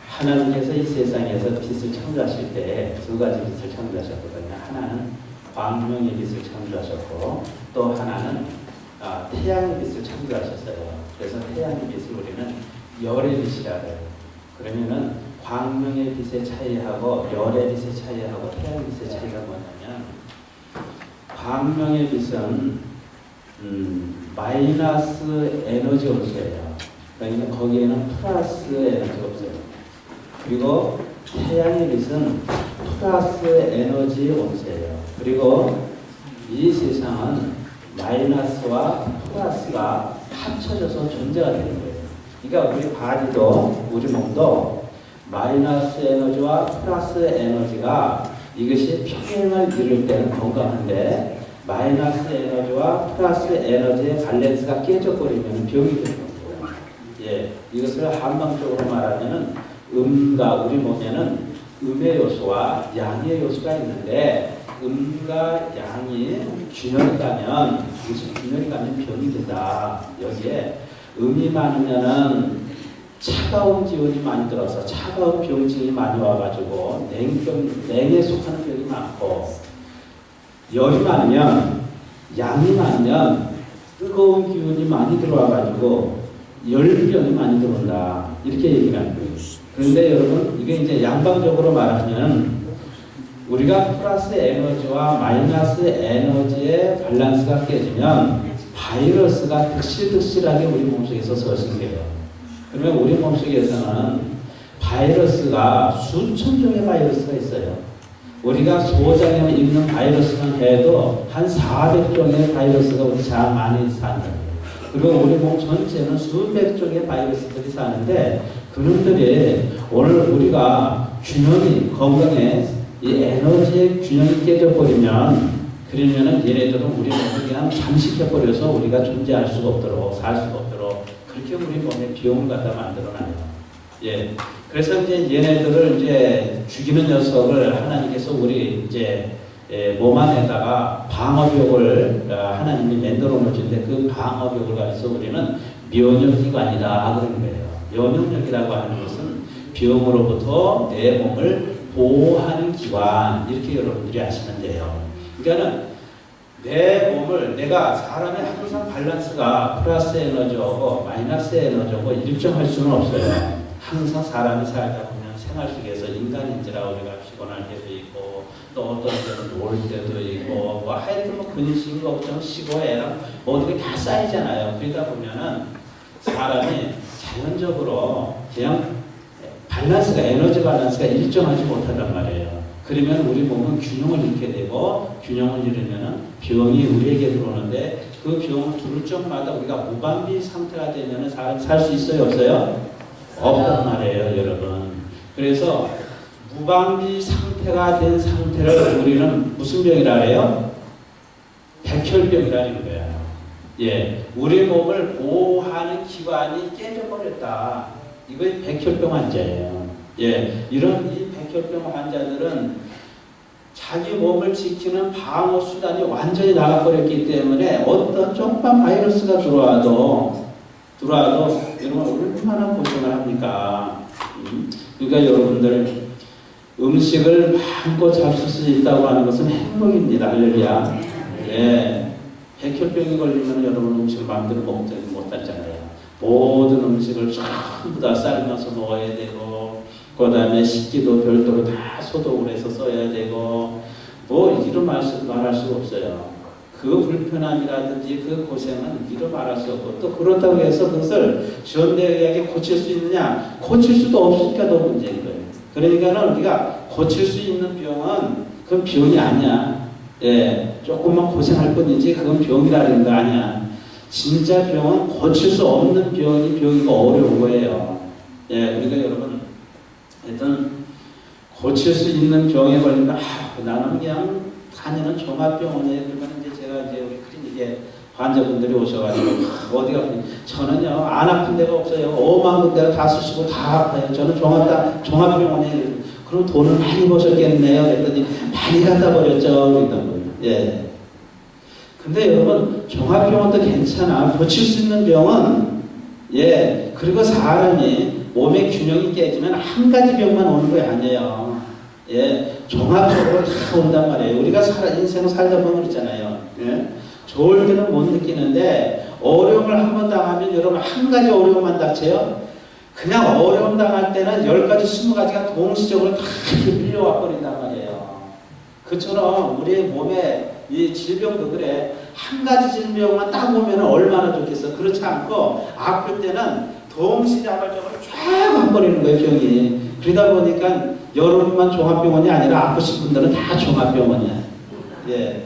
하나님께서 이 세상에서 빛을 창조하실 때 두 가지 빛을 창조하셨거든요. 하나는 광명의 빛을 창조하셨고 또 하나는 태양의 빛을 창조하셨어요. 그래서 태양의 빛을 우리는 열의 빛이라 해요. 그러면은 광명의 빛의 차이하고 열의 빛의 차이하고 태양의 빛의 차이가 뭐냐면, 광명의 빛은 마이너스 에너지 온수예요. 그러니까 거기에는 플러스 에너지가 없어요. 그리고 태양의 빛은 플러스 에너지 온수예요. 그리고 이 세상은 마이너스와 플러스가 합쳐져서 존재가 되는 거예요. 그러니까 우리 바디도 우리 몸도 마이너스 에너지와 플러스 에너지가 이것이 평행을 이룰 때는 건강한데, 마이너스 에너지와 플러스 에너지의 밸런스가 깨져버리면 병이 되는 거예요. 예, 이것을 한방적으로 말하면은 음과 우리 몸에는 음의 요소와 양의 요소가 있는데, 음과 양이 균형이 가면, 무슨 균형이 가면 병이 된다. 여기에 음이 많으면은 차가운 기운이 많이 들어서 차가운 병증이 많이 와가지고 냉에 속하는 병이 많고, 열이 많으면, 양이 많으면 뜨거운 기운이 많이 들어와가지고 열병이 많이 들어온다. 이렇게 얘기를 하는 거예요. 그런데 여러분, 이게 이제 양방적으로 말하면 우리가 플러스 에너지와 마이너스 에너지의 밸런스가 깨지면 바이러스가 득실득실하게 우리 몸속에서 서식해요. 그러면 우리 몸속에서는 바이러스가 수천 종의 바이러스가 있어요. 우리가 소장에 있는 바이러스만 해도 한 400종의 바이러스가 우리 장 안에 사는, 그리고 우리 몸 전체는 수백 종의 바이러스들이 사는데, 그놈들이 오늘 우리가 균형이, 건강에 이 에너지의 균형이 깨져버리면, 그러면은 얘네들은 우리 몸을 그냥 잠식해버려서 우리가 존재할 수가 없도록, 살 수가 없도록 그렇게 우리 몸에 비용을 갖다 만들어놔요. 예. 그래서 이제 얘네들을 이제 죽이는 녀석을 하나님께서 우리 이제 몸 안에다가 방어벽을 하나님이 만들어 놓으신데, 그 방어벽을 가지고 우리는 면역기관이다 그러는 거예요. 면역력이라고 하는 것은 병으로부터 내 몸을 보호하는 기관, 이렇게 여러분들이 아시면 돼요. 그러니까는 내 몸을, 내가 사람의 항상 밸런스가 플러스 에너지하고 마이너스 에너지하고 일정할 수는 없어요. 항상 사람이 살다 보면 생활 속에서 인간인지라 우리가 피곤할 때도 있고, 또 어떤 때는 놀 때도 있고, 뭐 하여튼 뭐 근심, 걱정, 시고, 애랑 모든 게 다 쌓이잖아요. 그러다 보면은 사람이 자연적으로 그냥 밸런스가, 에너지 밸런스가 일정하지 못하단 말이에요. 그러면 우리 몸은 균형을 잃게 되고, 균형을 잃으면은 병이 우리에게 들어오는데, 그 병을 두를 적마다 우리가 무방비 상태가 되면은 사람이 살 수 있어요, 없어요? 없단 말이에요, 여러분. 그래서 무방비 상태가 된 상태를 우리는 무슨 병이라 해요? 백혈병이라는 거예요. 예, 우리 몸을 보호하는 기관이 깨져버렸다. 이게 백혈병 환자예요. 예, 이런 이 백혈병 환자들은 자기 몸을 지키는 방어 수단이 완전히 나가버렸기 때문에 어떤 조그만 바이러스가 들어와도 여러분 얼마나 고생을 합니까? 그러니까 여러분들 음식을 마음껏 잡술 수 있다고 하는 것은 행복입니다. 할렐루야. 예, 백혈병이 걸리면 여러분 음식을 마음대로 못하잖아요. 모든 음식을 전부 다 삶아서 먹어야 되고, 그 다음에 식기도 별도로 다 소독을 해서 써야 되고, 뭐 이루 말할 수가 없어요. 그 불편함이라든지 그 고생은 이루 말할 수 없고, 또 그렇다고 해서 그것을 현대의학에 고칠 수 있느냐? 고칠 수도 없으니까 더 문제인 거예요. 그러니까는 우리가 고칠 수 있는 병은 그건 병이 아니야. 예, 조금만 고생할 뿐이지 그건 병이라는 거 아니야. 진짜 병은 고칠 수 없는 병이고 어려운 거예요. 예, 그러니까 여러분, 하여튼 고칠 수 있는 병에 걸리면 나는 그냥 다니는 종합병원에, 그러면 이제 제가 이제 우리 클리닉에 환자분들이 오셔가지고 어디가 아프니? 저는요 안 아픈 데가 없어요. 5만 군데가 다 쓰시고 다 아파요. 저는 종합병원에. 그럼 돈을 많이 버셨겠네요. 그랬더니 많이 갖다 버렸죠. 그랬던 거예요. 예. 근데 여러분, 종합병원도 괜찮아. 고칠 수 있는 병은, 예, 그리고 사람이 몸의 균형이 깨지면 한 가지 병만 오는 거 아니에요. 예, 종합적으로 다 온단 말이에요. 우리가 인생 살다 보면 그렇잖아요. 예? 좋을 때는 못 느끼는데 어려움을 한번 당하면 여러분 한 가지 어려움만 닥쳐요. 그냥 어려움 당할 때는 10가지, 20가지가 동시적으로 다 밀려와 버린단 말이에요. 그처럼 우리 몸에 이 질병도 그래. 한 가지 질병만 딱 오면 얼마나 좋겠어. 그렇지 않고 아플 때는 동시다발적으로 쫙 와버리는 거예요, 병이. 그러다 보니까 여러분만 종합병원이 아니라 아프신 분들은 다 종합병원이야. 예.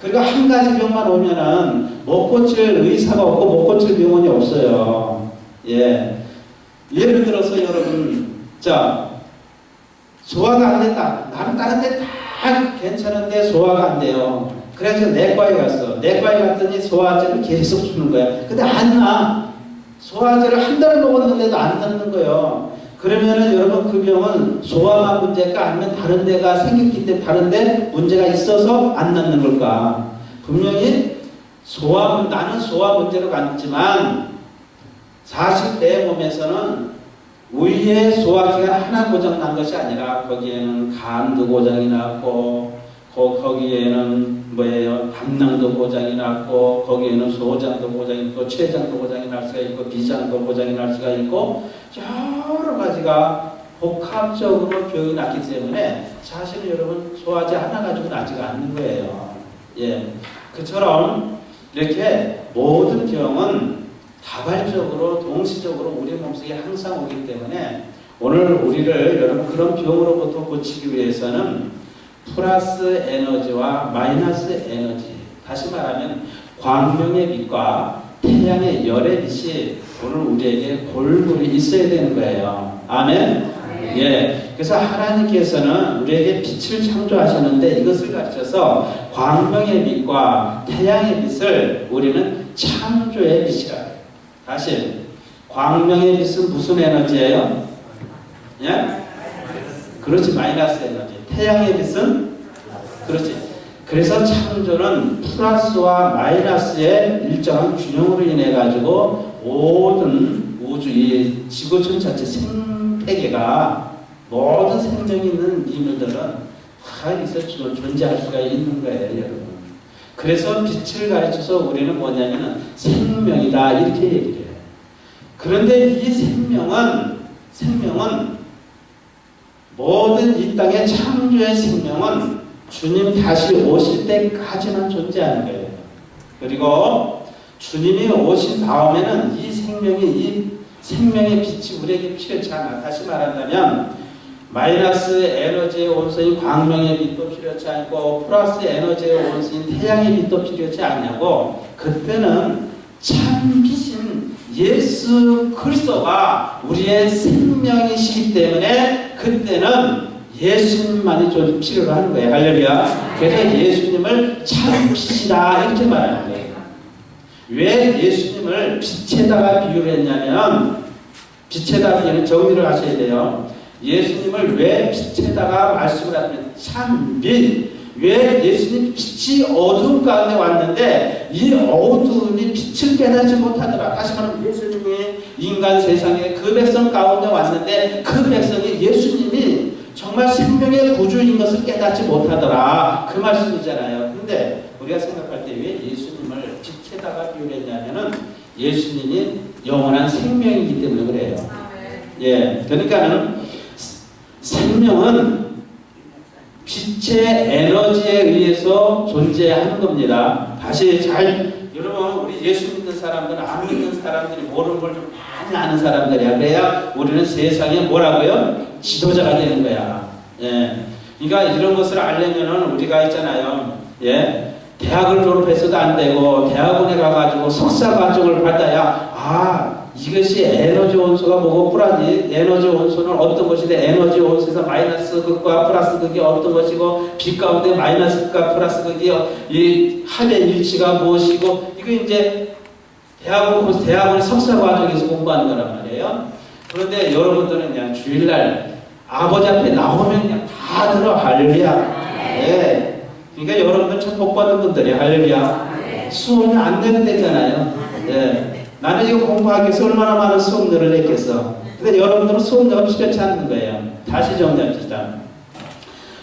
그리고 한 가지 병만 오면은 못 고칠 의사가 없고 못 고칠 병원이 없어요. 예. 예를 들어서 여러분, 자, 소화가 안 된다. 나는 다른 데 다 괜찮은데 소화가 안 돼요. 그래서 내과에 갔어. 내과에 갔더니 소화제를 계속 주는 거야. 근데 안 나. 소화제를 한 달을 먹었는데도 안 낫는 거예요. 그러면은 여러분 그 병은 소화만 문제가 아니면 다른 데가 생겼기 때문에 다른 데 문제가 있어서 안 낫는 걸까? 분명히 나는 소화 문제로 갔지만 사실 내 몸에서는 위에 소화기가 하나 고장난 것이 아니라 거기에는 간도 고장이 났고 거기에는 담낭도 고장이 났고 거기에는 소장도 고장이 있고 췌장도 고장이 날 수가 있고 비장도 고장이 날 수가 있고 여러 가지가 복합적으로 병이 났기 때문에 사실 여러분 소화제 하나 가지고 나지가 않는 거예요. 예, 그처럼 이렇게 모든 병은 다발적으로 동시적으로 우리 몸속에 항상 오기 때문에 오늘 우리를 여러분 그런 병으로부터 고치기 위해서는 플러스 에너지와 마이너스 에너지, 다시 말하면 광명의 빛과 태양의 열의 빛이 오늘 우리에게 골고루 있어야 되는 거예요. 아멘? 예. 그래서 하나님께서는 우리에게 빛을 창조하셨는데 이것을 가르쳐서 광명의 빛과 태양의 빛을 우리는 창조의 빛이라 해요. 다시, 광명의 빛은 무슨 에너지예요? 예? 그렇지, 마이너스 에너지. 태양의 빛은? 그렇지. 그래서 창조는 플러스와 마이너스의 일정한 균형으로 인해 가지고 모든 우주, 이 지구촌 자체 생태계가 모든 생명이 있는 인물들은 다 있어 존재할 수가 있는 거예요, 여러분. 그래서 빛을 가르쳐서 우리는 뭐냐면은 생명이다 이렇게 얘기를 해요. 그런데 이 생명은 모든 이 땅의 창조의 생명은 주님 다시 오실 때까지만 존재하는 거예요. 그리고 주님이 오신 다음에는 이 생명의 빛이 우리에게 필요치 않아. 다시 말한다면 마이너스 에너지의 원소인 광명의 빛도 필요치 않고 플러스 에너지의 원소인 태양의 빛도 필요치 않냐고. 그때는 참 빛인 예수 그리스도가 우리의 생명이시기 때문에 그때는 예수님만이 좀 필요로 하는 거예요. 할렐루야. 그래서 예수님을 참 빛이다 이렇게 말하는 거예요. 왜 예수님을 빛에다가 비유를 했냐면, 빛에다 비유는 정리를 하셔야 돼요. 예수님을 왜 빛에다가 말씀을 하면 참 빛. 왜 예수님 빛이 어두운 가운데 왔는데 이 어두움이 빛을 깨닫지 못하더라. 다시 말하면 예수님이 인간 세상에 그 백성 가운데 왔는데 그 백성이 예수님이 정말 생명의 구주인 것을 깨닫지 못하더라. 그 말씀이잖아요. 근데 우리가 생각할 때 왜 예수님을 빛에다가 비유했냐면은 예수님이 영원한 생명이기 때문에 그래요. 예, 그러니까는 생명은 빛의 에너지에 의해서 존재하는 겁니다. 다시 여러분 우리 예수 믿는 사람들은 안 믿는 사람들이 모르는 걸 좀 많이 아는 사람들이야. 그래야 우리는 세상에 뭐라고요? 지도자가 되는 거야. 예. 그러니까 이런 것을 알려면은 우리가 있잖아요. 예. 대학을 졸업해서도 안 되고 대학원에 가가지고 석사 과정을 받아야 이것이 에너지 원소가 뭐고 플러스 에너지 원소는 어떤 것인데 에너지 원소에서 마이너스 극과 플러스 극이 어떤 것이고 빛 가운데 마이너스 극과 플러스 극이 이 합의 일치가 무엇이고 이거 이제 대학원 석사 과정에서 공부하는 거란 말이에요. 그런데 여러분들은 그냥 주일날 아버지 앞에 나오면 그냥 다 들어. 할렐루야. 네. 그러니까 여러분들 참 복받은 분들이 할렐루야. 수업이 안 되는 데잖아요. 네. 나는 이거 공부하기 위해서 얼마나 많은 수업들을 했겠어. 근데 여러분들은 수업자가 필요치 않는 거예요. 다시 정리합시다.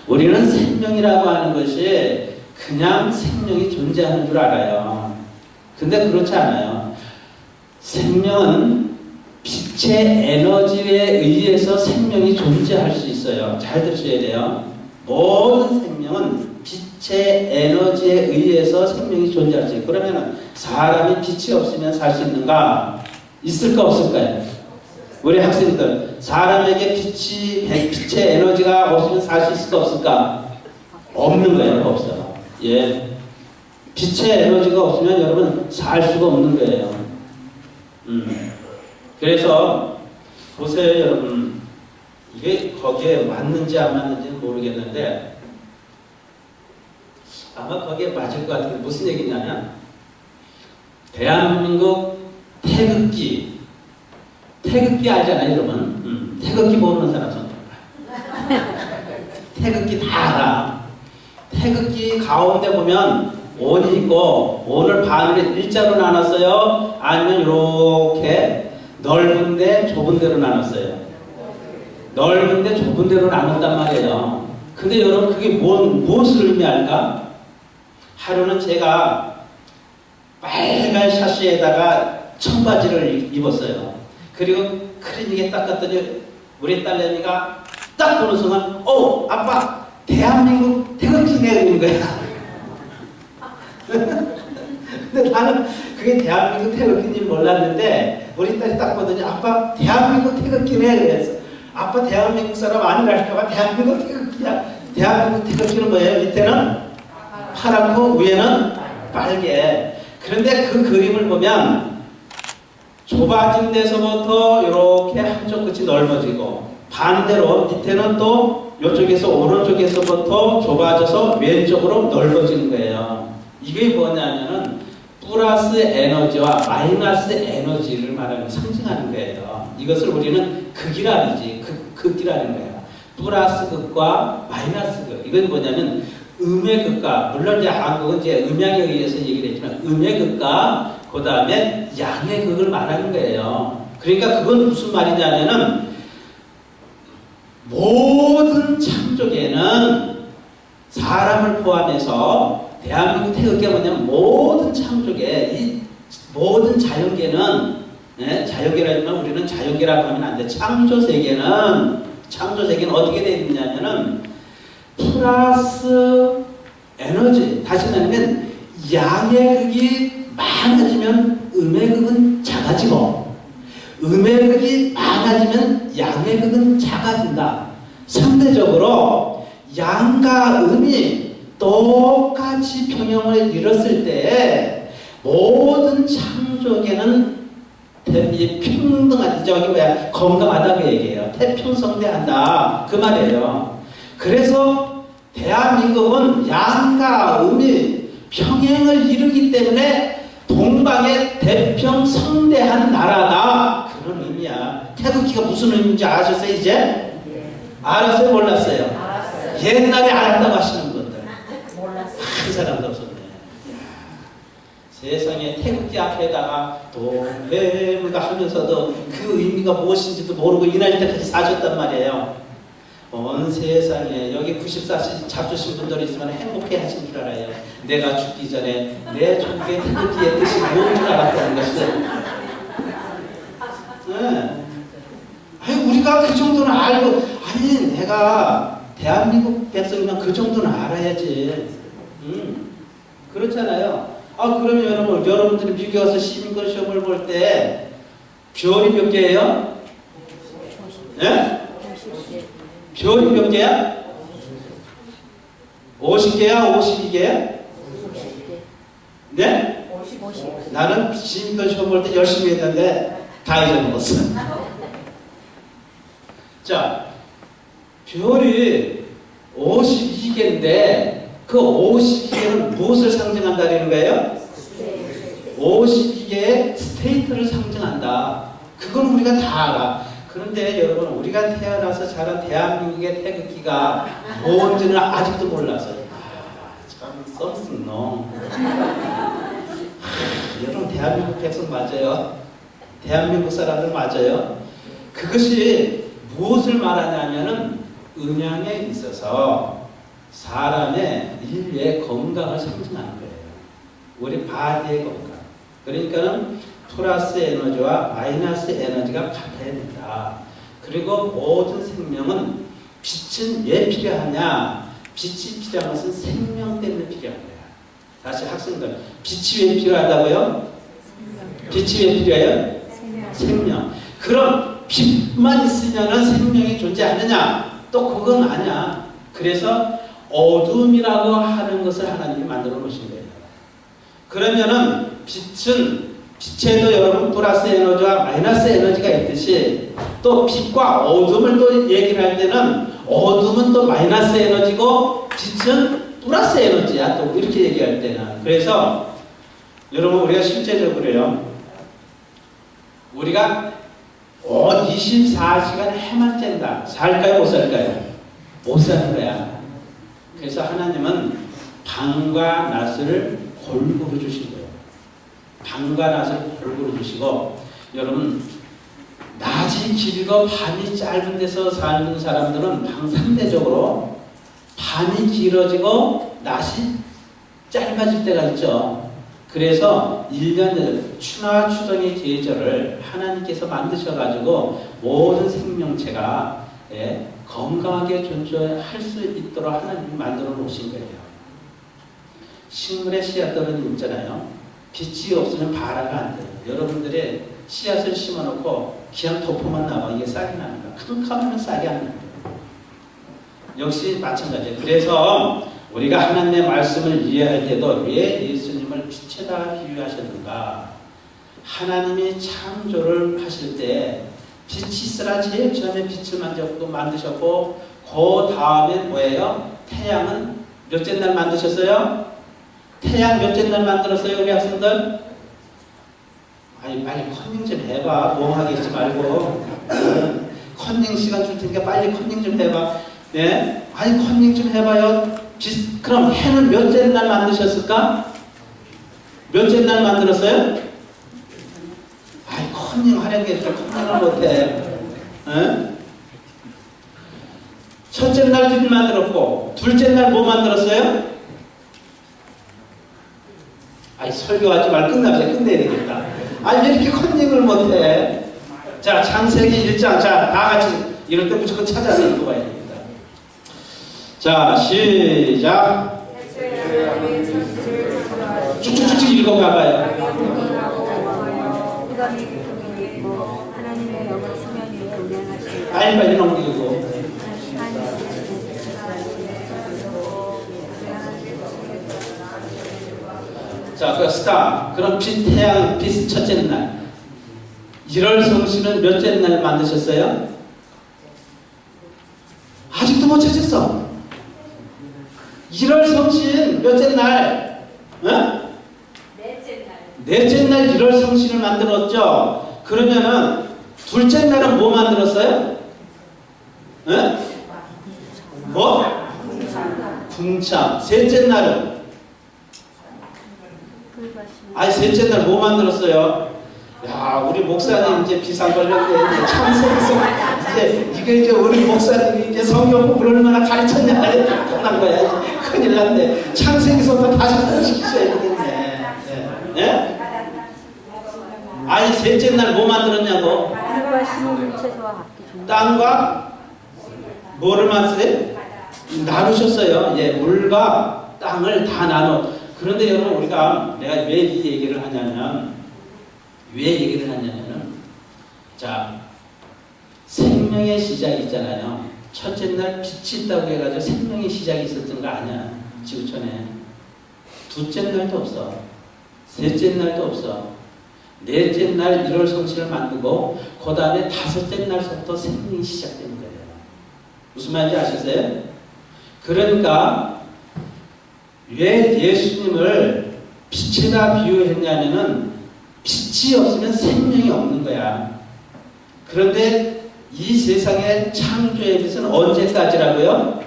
우리는 생명이라고 하는 것이 그냥 생명이 존재하는 줄 알아요. 근데 그렇지 않아요. 생명은 빛의 에너지에 의해서 생명이 존재할 수 있어요. 잘 들으셔야 돼요. 모든 생명은 빛의 에너지에 의해서 생명이 존재할 수 있어요. 그러면 사람이 빛이 없으면 살 수 있는가? 있을까 없을까요? 우리 학생들, 사람에게 빛의 에너지가 없으면 살 수 있을까 없을까? 없는 거예요. 없어. 예. 빛의 에너지가 없으면 여러분 살 수가 없는 거예요. 그래서 보세요, 여러분. 이게 거기에 맞는지 안 맞는지는 모르겠는데 아마 거기에 맞을 것 같은데 무슨 얘기냐면 대한민국 태극기 알잖아요, 여러분. 태극기 모르는 사람 손 들어봐. 태극기 다 알아. 태극기 가운데 보면 원이 있고 원을 반을 일자로 나눴어요? 아니면 이렇게 넓은데 좁은 데로 나눴어요? 넓은데 좁은 데로 나눴단 말이에요. 근데 여러분 그게 무엇을 의미할까? 하루는 제가 빨간 샤시에다가 청바지를 입었어요. 그리고 클리닉에 딱 갔더니 우리 딸내미가 딱 보는 순간 아빠 대한민국 태극기 내리는 거야. 근데 나는 그게 대한민국 태극기인지 몰랐는데 우리 딸이 딱 보더니 아빠 대한민국 태극기네 그래서 아빠 대한민국 사람 아니랄까봐 대한민국 태극기야. 대한민국 태극기는 뭐예요? 밑에는 파랗고 위에는 빨개. 그런데 그 그림을 보면 좁아진 데서부터 이렇게 한쪽 끝이 넓어지고 반대로 밑에는 또 이쪽에서 오른쪽에서부터 좁아져서 왼쪽으로 넓어지는 거예요. 이게 뭐냐면은 플러스 에너지와 마이너스 에너지를 말하는 상징하는 거예요. 이것을 우리는 극이라든지 극이라는 거예요. 플러스 극과 마이너스 극. 이건 뭐냐면 음의 극과, 물론 이제 한국은 이제 음양에 의해서 얘기를 했지만 음의 극과 그 다음에 양의 극을 말하는 거예요. 그러니까 그건 무슨 말이냐면은 모든 창조계는 사람을 포함해서 대한민국 태극기가 뭐냐면 모든 창조계, 이 모든 자연계는 자연계라지만 우리는 자연계라고 하면 안 돼. 창조세계는 어떻게 되어 있느냐면은 플러스 에너지, 다시 말하면 양의 극이 많아지면 음의 극은 작아지고 음의 극이 많아지면 양의 극은 작아진다. 상대적으로 양과 음이 똑같이 평형을 이뤘을 때 모든 창조계는 평등하지, 건강하다고 얘기해요. 태평성대한다 그 말이에요. 그래서 대한민국은 양과 음이 평행을 이루기 때문에 동방의 대평성대한 나라다 그런 의미야. 태극기가 무슨 의미인지 아셨어요 이제? 알았어요 몰랐어요? 알았어요. 옛날에 알았다고 하시는 분들 한 사람도 없었네. 세상에 태극기 앞에다가 도해무가 하면서도 그 의미가 무엇인지도 모르고 이날 때까지 사셨단 말이에요. 온 세상에 여기 94시 잡수신 분들 있으면 행복해 하신 줄 알아요. 내가 죽기 전에 내 종교의 태극기의 뜻이 뭔 줄 알았다는 것을. 네. 아니 우리가 그 정도는 알고, 아니 내가 대한민국 백성이면 그 정도는 알아야지. 그렇잖아요. 그러면 여러분들이 미국에 와서 시민권 시험을 볼 때 별이 몇 개예요? 네? 별이 몇 개야? 50개야? 52개야? 네? 50. 나는 시민권 시험 볼 때 열심히 했는데 다 잊어먹었어. 자, 별이 52개인데 그 52개는 무엇을 상징한다는 거예요? 52개의 스테이트를 상징한다. 그건 우리가 다 알아. 그런데 여러분 우리가 태어나서 자란 대한민국의 태극기가 뭔지는 아직도 몰라서 참 썸씽노. 여러분 대한민국 백성 맞아요? 대한민국 사람들 맞아요? 그것이 무엇을 말하냐면은 음양에 있어서 사람의 인류의 건강을 상징하는 거예요. 우리 바디의 건강. 그러니까는 플러스 에너지와 마이너스 에너지가 같아야 된다. 그리고 모든 생명은 빛은 왜 필요하냐? 빛이 필요한 것은 생명 때문에 필요한 거야. 다시 학생들, 빛이 왜 필요하다고요? 빛이 왜 필요해요? 생명. 그럼 빛만 있으면 생명이 존재하느냐? 또 그건 아니야. 그래서 어둠이라고 하는 것을 하나님이 만들어 놓으신 거예요. 그러면은 빛에도 여러분 플러스 에너지와 마이너스 에너지가 있듯이 또 빛과 어둠을 또 얘기를 할 때는 어둠은 또 마이너스 에너지고 빛은 플러스 에너지야. 또 이렇게 얘기할 때는. 그래서 여러분 우리가 실제적으로요. 우리가 24시간 해만 쬐다. 살까요? 못 살까요? 못 사는 거야. 그래서 하나님은 밤과 낮을 골고루 주신 거예요. 밤과 낮을 골고루 주시고 여러분 낮이 길고 밤이 짧은 데서 사는 사람들은 상대적으로 밤이 길어지고 낮이 짧아질 때가 있죠. 그래서 1년 추나 추동의 계절을 하나님께서 만드셔가지고 모든 생명체가 건강하게 존재할 수 있도록 하나님이 만들어 놓으신 거예요. 식물의 씨앗들은 있잖아요. 빛이 없으면 발화가 안 돼요. 여러분들의 씨앗을 심어놓고 그냥 도포만 나와 이게 싹이 나는 거야. 캄캄하면 싹이 안 나는 거야. 역시 마찬가지예요. 그래서 우리가 하나님의 말씀을 이해할 때도 왜 예수님을 빛에다 비유하셨는가? 하나님이 창조를 하실 때 빛이 있으라 제일 처음에 빛을 만드셨고 그 다음에 뭐예요? 태양은 몇째 날 만드셨어요? 태양 몇째 날 만들었어요? 우리 학생들? 아니 빨리 컨닝 좀 해봐. 멍하게 있지 말고 컨닝 시간 줄 테니까 빨리 컨닝 좀 해봐. 네? 아니 컨닝 좀 해봐요. 그럼 해는 몇째 날 만드셨을까? 몇째 날 만들었어요? 아이 컨닝 하려는 게 있다. 컨닝을 못해. 에? 첫째 날 빛 만들었고 둘째 날 뭐 만들었어요? 아이 설교하지 말고 끝내야 되겠다. 아니 왜 이렇게 컨닝을 못해? 자 창세기 1장 자 다같이 이럴 때 무조건 찾아서 읽어봐야 됩니다. 자 시작. 쭉쭉쭉 읽어봐봐요. 빨리 넘기고. 자, 그 스타. 그럼 태양 빛 첫째 날. 1월 성신은 몇째 날 만드셨어요? 아직도 못 찾았어. 1월 성신 몇째 날? 어? 넷째 날 1월 성신을 만들었죠. 그러면은 둘째 날은 뭐 만들었어요? 어? 뭐? 궁참. 셋째 날은? 아니 셋째 날 뭐 만들었어요? 야 우리 목사님 이제 비상 걸렸대. 이제 창세기서 이제 우리 목사님이 이제 성경 공부를 얼마나 가르쳤냐 끝난 거야. 이제 큰일 났네. 창세기서부터 다시 시키셔야 되겠네. 예? 아니 셋째 날 뭐 만들었냐고? 땅과 뭐를 만들었어요? 나누셨어요. 예, 물과 땅을 다 나눠. 그런데 여러분 우리가 내가 왜 이 얘기를 하냐면 자 생명의 시작이 있잖아요. 첫째 날 빛이 있다고 해가지고 생명의 시작이 있었던 거 아니야. 지구촌에. 둘째 날도 없어. 셋째 날도 없어. 넷째 날 1월 성신을 만들고 그 다음에 다섯째 날부터 생명이 시작되는 거예요. 무슨 말인지 아셨어요? 그러니까 왜 예수님을 빛에다 비유했냐면은 빛이 없으면 생명이 없는 거야. 그런데 이 세상의 창조의 빛은 언제까지라고요?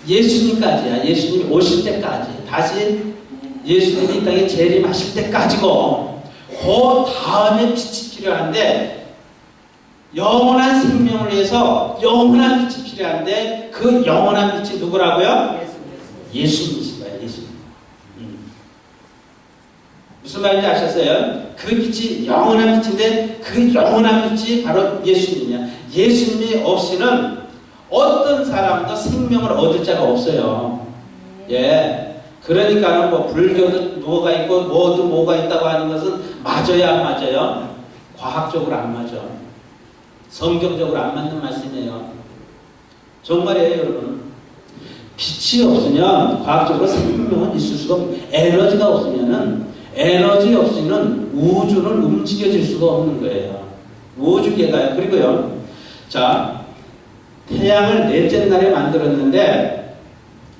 예수님까지야. 예수님이 오실 때까지. 다시 예수님이 이 땅에 재림하실 때까지고 그 다음에 빛이 필요한데 영원한 생명을 위해서 영원한 빛이 필요한데 그 영원한 빛이 누구라고요? 예수님이신 거예요. 예수님. 무슨 말인지 아셨어요? 그 빛이 영원한 빛인데 그 영원한 빛이 바로 예수님이야. 예수님이 없이는 어떤 사람도 생명을 얻을 자가 없어요. 예. 그러니까 뭐 불교도 뭐가 있고 뭐가 있다고 하는 것은 맞아요, 안 맞아요? 과학적으로 안 맞아. 성경적으로 안 맞는 말씀이에요. 정말이에요, 여러분. 빛이 없으면 과학적으로 생명은 있을 수가 없고, 에너지가 에너지 없이는 우주는 움직여질 수가 없는 거예요. 우주계가요. 그리고요, 자, 태양을 넷째 날에 만들었는데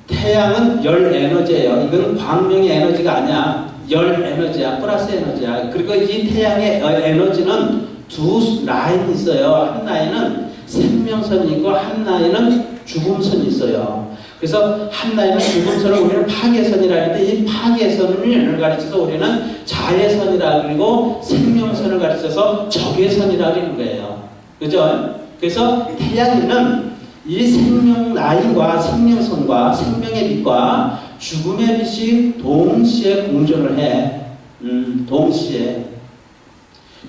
태양은 열 에너지예요. 이건 광명의 에너지가 아니야. 열 에너지야. 플러스 에너지야. 그리고 이 태양의 에너지는 두 라인이 있어요. 한 라인은 생명선이 있고 한 라인은 죽음선이 있어요. 그래서 한 라인은 죽음선을 우리는 파괴선이라 하는데 이 파괴선을 가르쳐서 우리는 자외선이라 그리고 생명선을 가르쳐서 적외선이라 그러는 거예요. 그죠? 그래서 태양에는 이 생명 라인과 생명선과 생명의 빛과 죽음의 빛이 동시에 공존을 해. 동시에.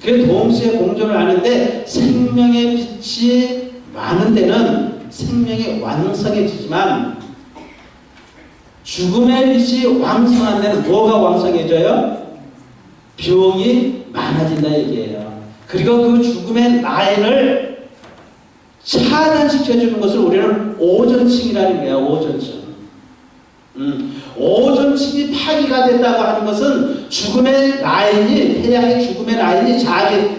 그 동시에 공존을 하는데 생명의 빛이 많은 데는 생명이 왕성해지지만 죽음의 빛이 왕성한 데는 뭐가 왕성해져요? 병이 많아진다 얘기예요. 그리고 그 죽음의 라인을 차단시켜주는 것을 우리는 오존층이라는 거예요. 오존층. 오존층이 파괴가 됐다고 하는 것은 죽음의 라인이, 태양의 죽음의 라인이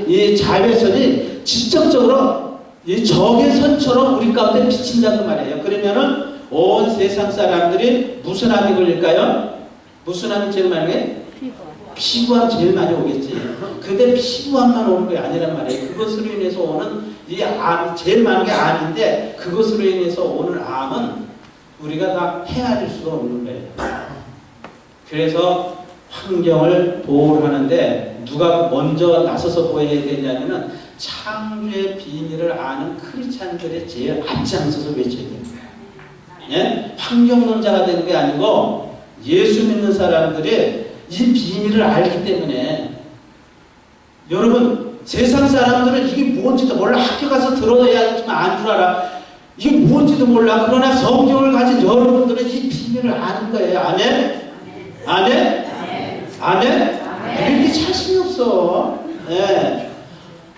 이 자외선이 직접적으로 이 적외선처럼 우리 가운데 비친다는 말이에요. 그러면은 온 세상 사람들이 무슨 암이 걸릴까요? 무슨 암이 제일 많이 해? 피부암 제일 많이 오겠지. 근데 피부암만 오는 게 아니란 말이에요. 그것으로 인해서 오는 이 암이 제일 많은 게 암인데 그것으로 인해서 오는 암은 우리가 다 헤아릴 수가 없는 거예요. 그래서 환경을 보호를 하는데 누가 먼저 나서서 보호해야 되냐면은 창조의 비밀을 아는 크리스찬들의 제일 앞장서서 외쳐야 됩니다. 예? 환경론자가 되는 게 아니고 예수 믿는 사람들이 이 비밀을 알기 때문에 여러분 세상 사람들은 이게 뭔지도 몰라. 학교 가서 들어야지만 안 줄 알아. 이게 뭔지도 몰라. 그러나 성경을 가진 여러분들은 이 비밀을 아는 거예요. 아멘? 아멘? 아멘? 이렇게 자신이 없어. 예.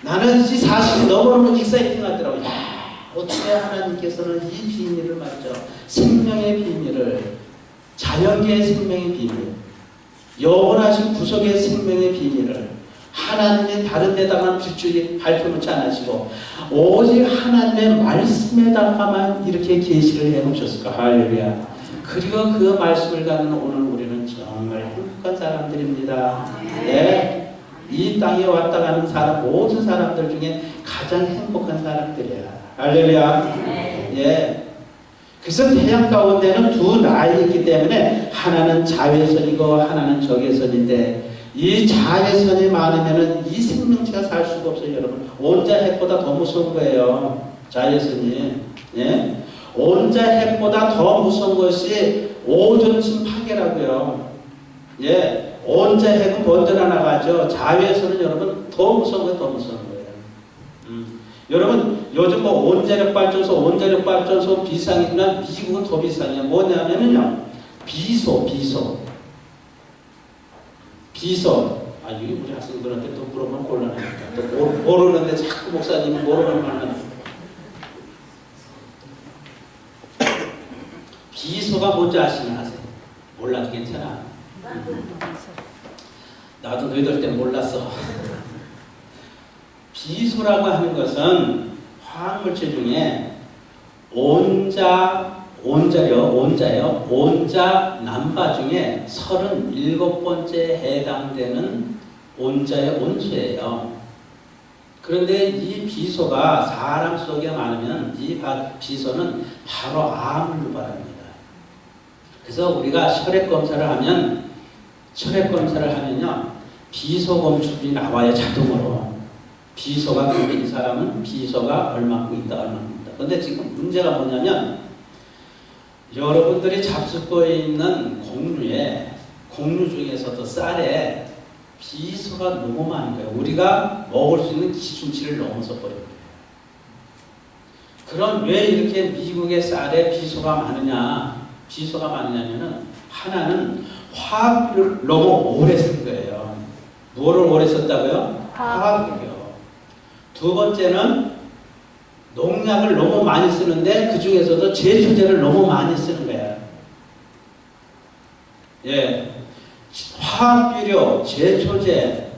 나는 이 사실이 너무너무 익사이팅 하더라고. 야, 어떻게 하나님께서는 이 비밀을 말이죠. 생명의 비밀을, 자연계의 생명의 비밀, 영원하신 구속의 생명의 비밀을 하나님의 다른 데다만 불줄이 발표놓지 않으시고 오직 하나님의 말씀에다가만 이렇게 계시를 해놓으셨을까. 할렐루야. 그리고 그 말씀을 갖는 오늘 우리는 정말 행복한 사람들입니다. 네. 이 땅에 왔다 가는 사람, 모든 사람들 중에 가장 행복한 사람들이야. 할렐루야. 예. 그래서 태양 가운데는 두 라인이 있기 때문에 하나는 자외선이고 하나는 적외선인데 이 자외선이 많으면은 이 생명체가 살 수가 없어요, 여러분. 온자 핵보다 더 무서운 거예요. 자외선이. 예? 온자 핵보다 더 무서운 것이 오존층 파괴라고요. 예. 온자 핵은 번져나 나가죠. 자외선은 여러분 더 무서운 거예요, 더 무서운 거예요. 여러분 요즘 뭐 원자력 발전소 비상이지만 미국은 더 비상이야. 뭐냐면은요, 비소. 아, 이게 우리 학생들한테 또 물어보면 곤란하니까. 또 모르는데 자꾸 목사님이 모르는 말만. 비소가 뭔지 아시면 하세요. 몰라도 괜찮아. 나도 너희들 때 몰랐어. 비소라고 하는 것은 화학물질 중에 온자요. 온자 남바 중에 37번째 해당되는 온자의 온수예요. 그런데 이 비소가 사람 속에 많으면 이 비소는 바로 암을 유발합니다. 그래서 우리가 혈액 검사를 하면요, 비소 검출이 나와요, 자동으로. 비소가 이 사람은 비소가 얼마큼 있다. 그런데 지금 문제가 뭐냐면 여러분들이 잡수고 있는 곡류 중에서도 쌀에 비소가 너무 많은 거예요. 우리가 먹을 수 있는 기준치를 넘어서 버린 거예요. 그럼 왜 이렇게 미국의 쌀에 비소가 많으냐면은 하나는 화학비를 너무 오래 쓴 거예요. 뭐를 오래 썼다고요? 화학비요. 두 번째는 농약을 너무 많이 쓰는데 그 중에서도 제초제를 너무 많이 쓰는 거야. 예, 화학비료, 제초제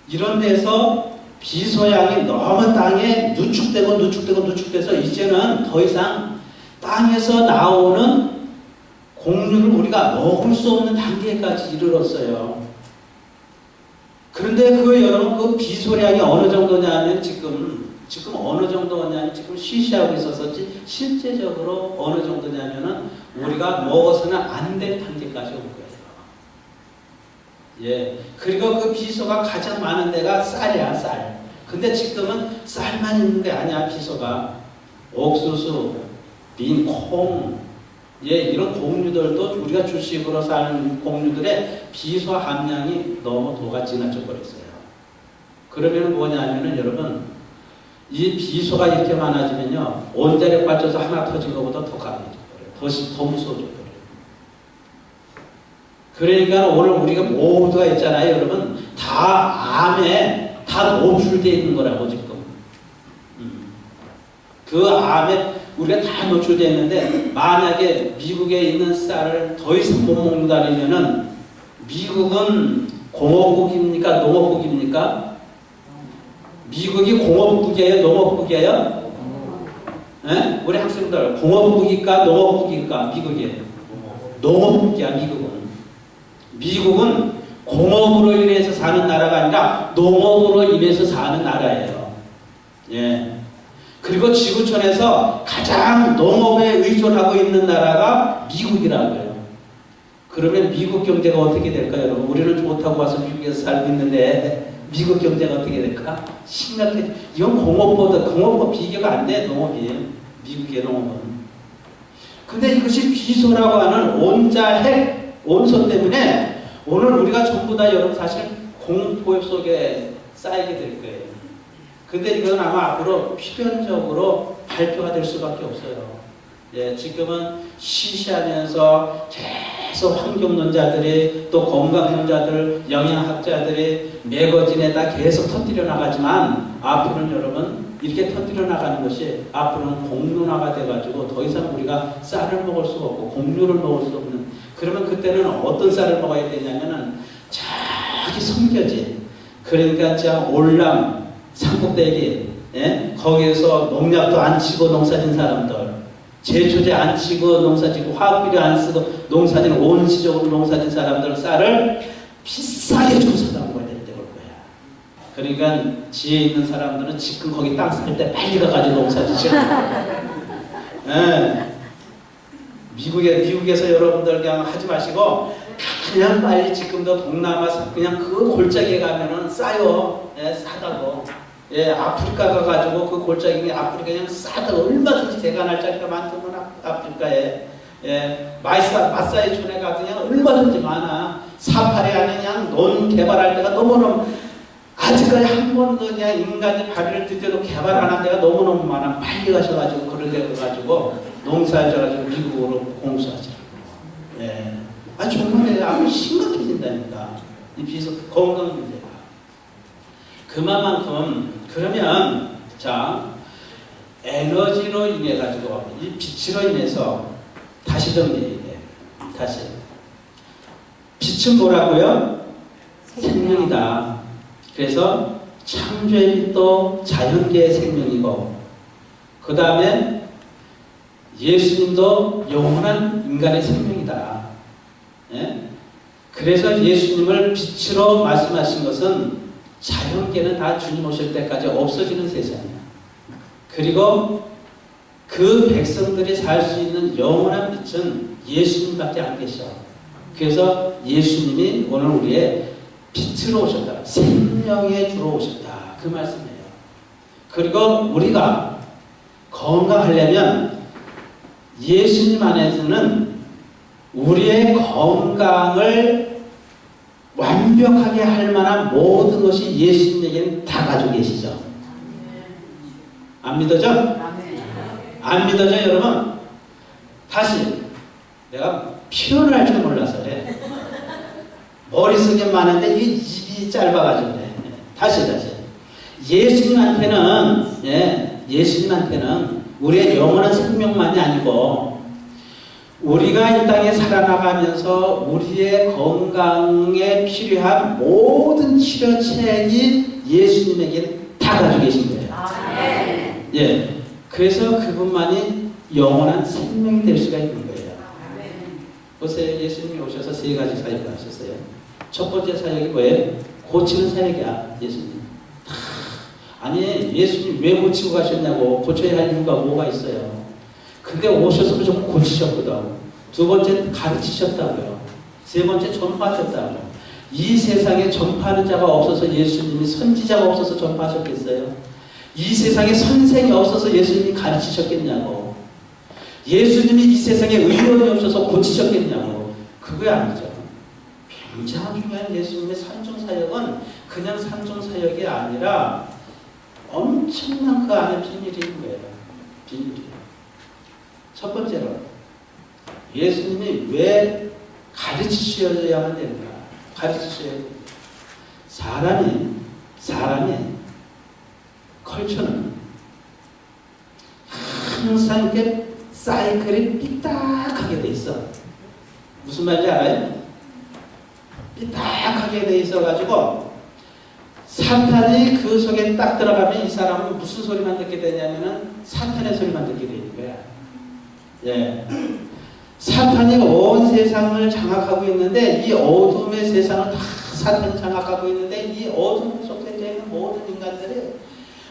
이런 데서 비소양이 너무 땅에 누축돼서 이제는 더 이상 땅에서 나오는 곡류를 우리가 먹을 수 없는 단계까지 이르렀어요. 그런데 여러분 그 비소량이 어느 정도냐면 지금 어느 정도냐면 지금 쉬쉬하고 있었었지 실제적으로 어느 정도냐면은 우리가 먹어서는 안 될 단계까지 온 거예요. 예. 그리고 그 비소가 가장 많은 데가 쌀이야, 쌀. 근데 지금은 쌀만 있는 게 아니야, 비소가. 옥수수, 민, 콩, 예, 이런 곡류들도 우리가 주식으로 사는 곡류들의 비소 함량이 너무 도가 지나쳐 버렸어요. 그러면 뭐냐면은 여러분, 이 비소가 이렇게 많아지면요, 온자력 받쳐서 하나 터진 것보다 더 강해져 버려요. 더 무서워져 버려요. 그러니까 오늘 우리가 모두가 있잖아요, 여러분. 다 암에 다 노출되어 있는 거라고 지금. 그 암에 우리가 다 노출되어 있는데 만약에 미국에 있는 쌀을 더 이상 못 먹는다면은 미국은 공업국입니까? 농업국입니까? 미국이 공업국이에요? 농업국이에요? 네? 우리 학생들 공업국일까? 농업국일까? 미국이 농업국이야. 미국은 공업으로 인해서 사는 나라가 아니라 농업으로 인해서 사는 나라예요. 예. 그리고 지구촌에서 가장 농업에 의존하고 있는 나라가 미국이라고요. 그러면 미국 경제가 어떻게 될까요, 여러분? 우리는 좋다고 와서 미국에서 살고 있는데 미국 경제가 어떻게 될까? 심각해. 이건 공업과 비교가 안 돼, 농업이. 미국의 농업은. 근데 이것이 비소라고 하는 온소 때문에 오늘 우리가 전부 다 여러분 사실 공포 속에 쌓이게 될 거예요. 근데 이건 아마 앞으로 필연적으로 발표가 될 수밖에 없어요. 예, 지금은 시시하면서 계속 환경론자들이 또 건강론자들, 영양학자들이 매거진에다 계속 터뜨려 나가지만 앞으로는 여러분 이렇게 터뜨려 나가는 것이 앞으로는 공론화가 돼가지고 더 이상 우리가 쌀을 먹을 수가 없고 곡류를 먹을 수 없는, 그러면 그때는 어떤 쌀을 먹어야 되냐면은 저기 성겨지, 그러니까 참 올람 산꼭대기, 예? 거기에서 농약도 안 치고 농사진 사람들, 제초제 안 치고 농사짓고 화학비료 안 쓰고 농사진 온시적으로 농사진 사람들 쌀을 비싸게 주고 사다 먹어야 될 때 올 거야. 그러니까 지혜 있는 사람들은 지금 거기 땅 살 때 빨리 가가지고 농사지죠. 예. 미국에서 여러분들 그냥 하지 마시고 그냥 빨리 지금도 동남아 그냥 그 골짜기에 가면은 싸요. 예, 싸다고. 예, 아프리카 가가지고 그 골짜기 아프리카 그냥 싸다고 얼마든지 대관할 자리가 많더만 아프리카에. 예, 마사이촌에 가도 그냥 얼마든지 많아. 사파리 안에 그냥 논 개발할 때가 너무너무 아직까지 한 번도 그냥 인간이 발을 들여도 개발 안 한 데가 너무너무 많아. 빨리 가셔가지고 그런 데 가가지고 농사하셔가지고 미국으로 공수하죠. 예. 아, 정말 아주 심각해진다니까. 이 비서 건강 문제가. 그만큼 그러면 자 에너지로 인해 가지고 이 빛으로 인해서 다시 정리해. 다시 빛은 뭐라고요? 생명이다. 그래서 창조의 빛도 자연계의 생명이고 그 다음에 예수님도 영원한 인간의 생명이다. 예? 그래서 예수님을 빛으로 말씀하신 것은 자연계는 다 주님 오실 때까지 없어지는 세상이야. 그리고 그 백성들이 살 수 있는 영원한 빛은 예수님밖에 안 계셔. 그래서 예수님이 오늘 우리의 빛으로 오셨다. 생명의 주로 오셨다. 그 말씀이에요. 그리고 우리가 건강하려면 예수님 안에서는 우리의 건강을 완벽하게 할 만한 모든 것이 예수님에게는 다 가지고 계시죠. 안 믿어져? 안 믿어져 여러분? 다시 내가 표현할 줄 몰라서 그래. 머릿속에 많은데 이 입이 짧아가지고 그래. 다시 예수님한테는 우리의 영원한 생명만이 아니고 우리가 이 땅에 살아나가면서 우리의 건강에 필요한 모든 치료책이 예수님에게 다 가지고 계신 거예요. 예, 그래서 그분만이 영원한 생명이 될 수가 있는 거예요. 보세요. 예수님이 오셔서 세 가지 사역을 하셨어요. 첫 번째 사역이 뭐예요? 고치는 사역이야. 예수님. 아니 예수님 왜 고치고 가셨냐고. 고쳐야 할 이유가 뭐가 있어요. 근데 오셔서 무조건 고치셨거든. 두 번째 가르치셨다고요. 세 번째 전파하셨다고요. 이 세상에 전파하는 자가 없어서 예수님이 선지자가 없어서 전파하셨겠어요? 이 세상에 선생이 없어서 예수님이 가르치셨겠냐고. 예수님이 이 세상에 의원이 없어서 고치셨겠냐고. 그거 아니죠. 굉장히 중요한 예수님의 산중사역은 그냥 산중사역이 아니라 엄청난 그 안에 비밀이 있는 거예요. 비밀이에요. 첫 번째로 예수님이 왜 가르치셔야만 되는가? 가르치셔야 됩니다. 사람이 컬처는 항상 이렇게 사이클이 삐딱하게 돼 있어. 무슨 말인지 알아요? 삐딱하게 돼 있어가지고 사탄이 그 속에 딱 들어가면 이 사람은 무슨 소리만 듣게 되냐면은 사탄의 소리만 듣게 되는 거야. 예. 사탄이 온 세상을 장악하고 있는데 이 어둠의 세상을 다 사탄이 장악하고 있는데 이 어둠 속에 있는 모든 인간들이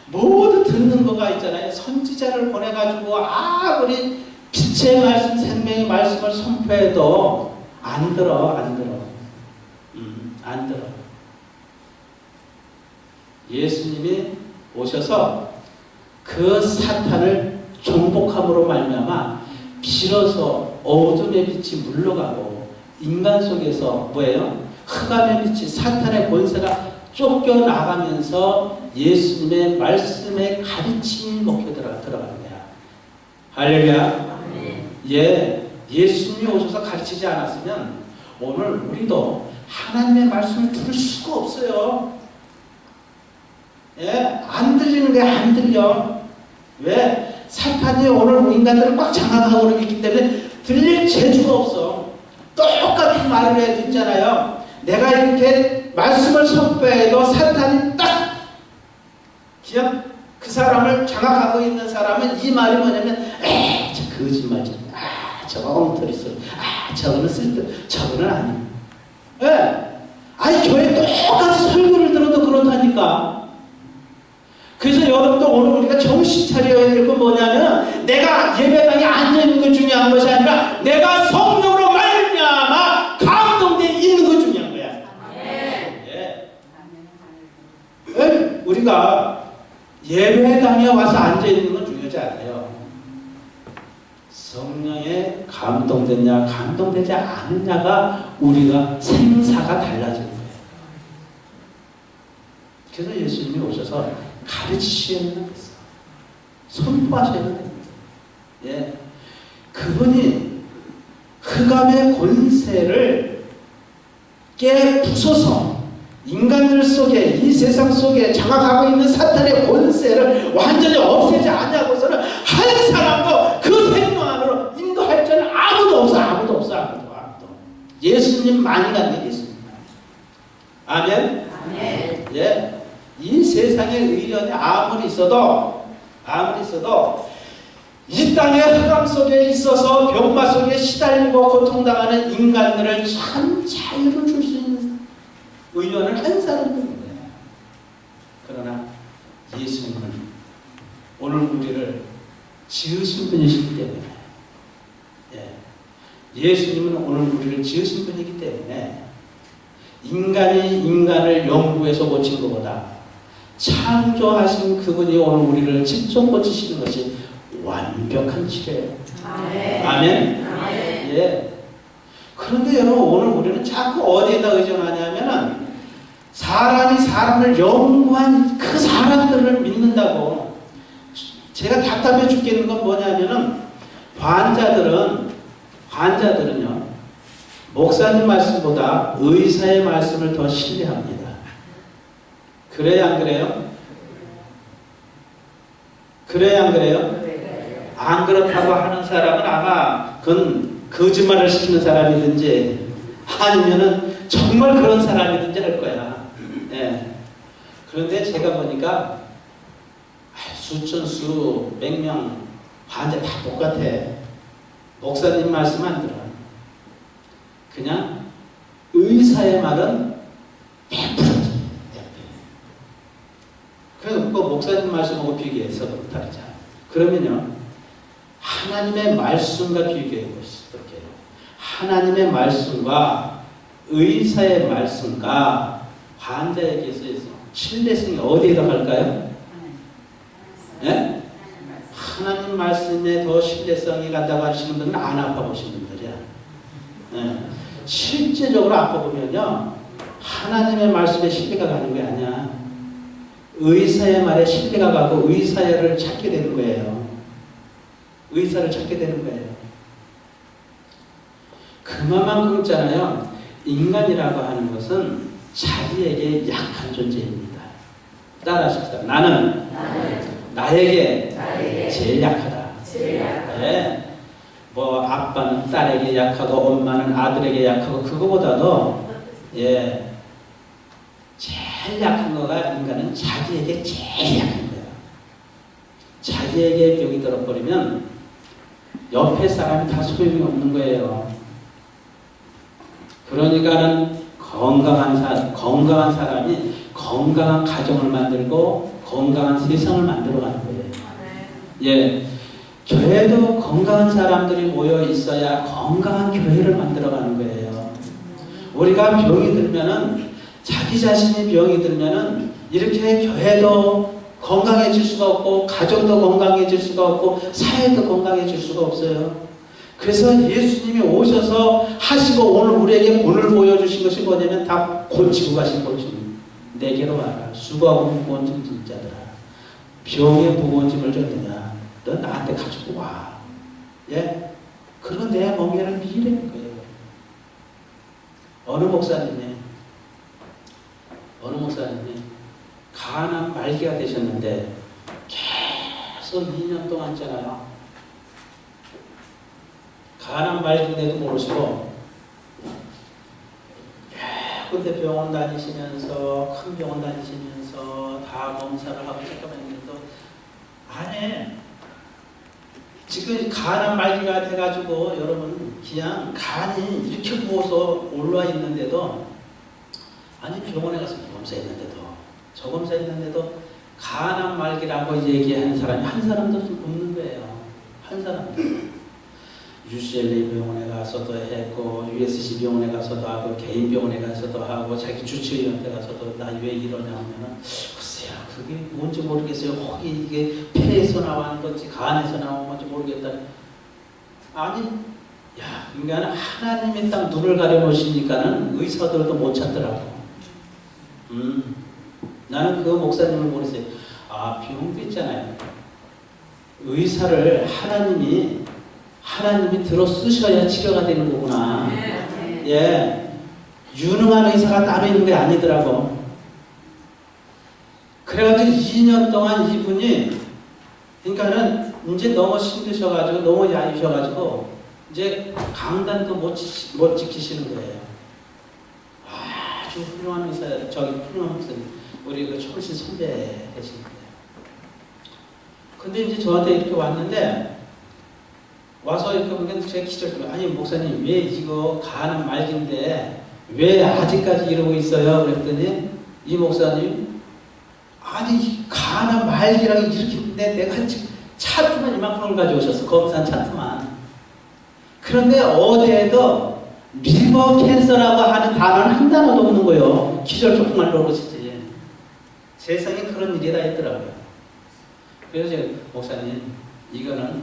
모두 듣는 거가 있잖아요. 선지자를 보내가지고 아무리 빛의 말씀, 생명의 말씀을 선포해도 안 들어. 안 들어. 예수님이 오셔서 그 사탄을 정복함으로 말미암아 비로소 어둠의 빛이 물러가고 인간 속에서 뭐예요? 흑암의 빛이 사탄의 권세가 쫓겨나가면서 예수님의 말씀에 가르침이 먹혀 들어가는 거야. 할렐루야. 예, 예수님이 오셔서 가르치지 않았으면 오늘 우리도 하나님의 말씀을 들을 수가 없어요. 예, 안 들리는 게 안 들려. 왜? 사탄이 오늘 인간들을 꽉 장악하고 있기 때문에 들릴 재주가 없어. 똑같은 말을 해도 있잖아요. 내가 이렇게 말씀을 선포해도 사탄이 딱 그냥 그 사람을 장악하고 있는 사람은 이 말이 뭐냐면 에이 저 거짓말이야. 저거 엉터리 소리. 저거는 쓸데 저거는 아니야. 예. 아니 교회 똑같이 설교를 들어도 그렇다니까. 그래서 여러분도 오늘 우리가 정신 차려야 될 건 뭐냐면 내가 예배당에 앉아있는 것 중요한 것이 아니라 내가 성령으로 말미암아 감동되어 있는 것 중요한 거야. 예. 우리가 예배당에 와서 앉아있는 건 중요하지 않아요. 성령에 감동됐냐 감동되지 않느냐가 우리가 생사가 달라지는 거예요. 그래서 예수님이 오셔서 가르치셔야 되겠어. 선포하셔야 됩니다. 예. 그분이 흑암의 권세를 깨부숴서 인간들 속에 이 세상 속에 장악하고 있는 사탄의 권세를 완전히 없애지 않냐고서는 한 사람도 그 생명 안으로 인도할 자는 아무도 없어. 예수님만이 가는 게 예수님만. 아멘. 예. 이 세상에 의견이 아무리 있어도 이 땅의 흑암 속에 있어서 병마 속에 시달리고 고통당하는 인간들을 참 자유를 줄 수 있는 의견을 한 사람도 있는 거예요. 그러나 예수님은 오늘 우리를 지으신 분이시기 때문에 예수님은 오늘 우리를 지으신 분이기 때문에 인간이 인간을 영구에서 고친 것보다 창조하신 그분이 오늘 우리를 직접 고치시는 것이 완벽한 치료예요. 아멘. 아멘. 아멘. 예. 그런데 여러분 오늘 우리는 자꾸 어디에다 의존하냐면은 사람이 사람을 연구한 그 사람들을 믿는다고. 제가 답답해 죽겠는 건 뭐냐면은 환자들은요 목사님 말씀보다 의사의 말씀을 더 신뢰합니다. 그래요 안 그래요? 그래요 안 그래요? 안 그렇다고 하는 사람은 아마 그건 거짓말을 시키는 사람이든지 아니면은 정말 그런 사람이든지 할 거야. 예. 그런데 제가 보니까 수천 수백 명 환자 다 똑같아. 목사님 말씀 안 들어. 그냥 의사의 말은 100%지. 그래서 그 목사님 말씀하고 비교해서 다르자. 그러면요 하나님의 말씀과 비교해 보실게요. 하나님의 말씀과 의사의 말씀과 환자에게서 신뢰성이 어디에다 갈까요? 예? 하나님 말씀에 더 신뢰성이 간다고 하시는 분은 안 아파보신 분들이야. 예. 실제적으로 아파보면요 하나님의 말씀에 신뢰가 가는 게 아니야. 의사의 말에 신뢰가 가고 의사를 찾게 되는 거예요. 의사를 찾게 되는 거예요. 그만큼 있잖아요. 인간이라고 하는 것은 자기에게 약한 존재입니다. 따라하십시다. 나는 나에게 제일 약하다. 네. 뭐 아빠는 딸에게 약하고 엄마는 아들에게 약하고 그거보다도 예 제일 약한 거가 인간은 자기에게 제일 약한 거야. 자기에게 병이 들어버리면 옆에 사람이 다 소용이 없는 거예요. 그러니까는 건강한 사람이 건강한 가정을 만들고 건강한 세상을 만들어가는 거예요. 예, 교회도 건강한 사람들이 모여 있어야 건강한 교회를 만들어가는 거예요. 우리가 병이 들면은 자기 자신이 병이 들면은 이렇게 교회도 건강해질 수가 없고 가정도 건강해질 수가 없고 사회도 건강해질 수가 없어요. 그래서 예수님이 오셔서 하시고 오늘 우리에게 본을 보여주신 것이 뭐냐면 다 고치고 가신 고침. 내게로 와라. 수고하고 무거운 짐진 자들아. 병의 무거운 짐을 졌느냐. 너 나한테 가지고 와. 예? 그러면 내 멍에를 미래는 거예요. 어느 목사님이 가난 말기가 되셨는데 계속 2년 동안 있잖아요. 가난 말기인데도 모르시고 근데 병원 다니시면서 큰 병원 다니시면서 다 검사를 하고 잠깐만요. 안에 지금 간암 말기가 돼가지고 여러분 그냥 간이 이렇게 부어서 올라와 있는데도 아니 병원에 가서 검사했는데도 저 검사했는데도 간암 말기라고 얘기하는 사람이 한 사람도 좀 없는 거예요. 한 사람도. UCLA 병원에 가서도 했고 USC 병원에 가서도 하고 개인 병원에 가서도 하고 자기 주치의한테 가서도 나 왜 이러냐 하면은 글쎄요 그게 뭔지 모르겠어요. 혹이 이게 폐에서 나온 건지 간에서 나온 건지 모르겠다. 아니 야 그러니까 하나님이 딱 눈을 가려놓으시니까는 의사들도 못 찾더라고. 나는 그 목사님을 모르겠어요. 아 병도 있잖아요. 의사를 하나님이 들어 쓰셔야 치료가 되는 거구나. 예, 유능한 의사가 따로 있는 게 아니더라고. 그래가지고 2년 동안 이분이 그러니까는 이제 너무 힘드셔가지고 너무 야유셔가지고 이제 강단도 못 지키시는 거예요. 아주 훌륭한 의사, 훌륭한 목사님, 우리 그 초신 선배 되신 거예요. 근데 이제 저한테 이렇게 왔는데. 와서 이렇게 보니까 제 기절 아니 목사님 왜 이거 간암 말기인데 왜 아직까지 이러고 있어요? 그랬더니 이 목사님 아니 간암 말기라고 이렇게 했는데 내가 차트만 이만큼을 가져오셨어. 검사한 차트만. 그런데 어디에도 리버 캔서라고 하는 단어는 한 단어도 없는 거예요. 기절 조금만 모르시지. 세상에 그런 일이 다 있더라고요. 그래서 제가 목사님 이거는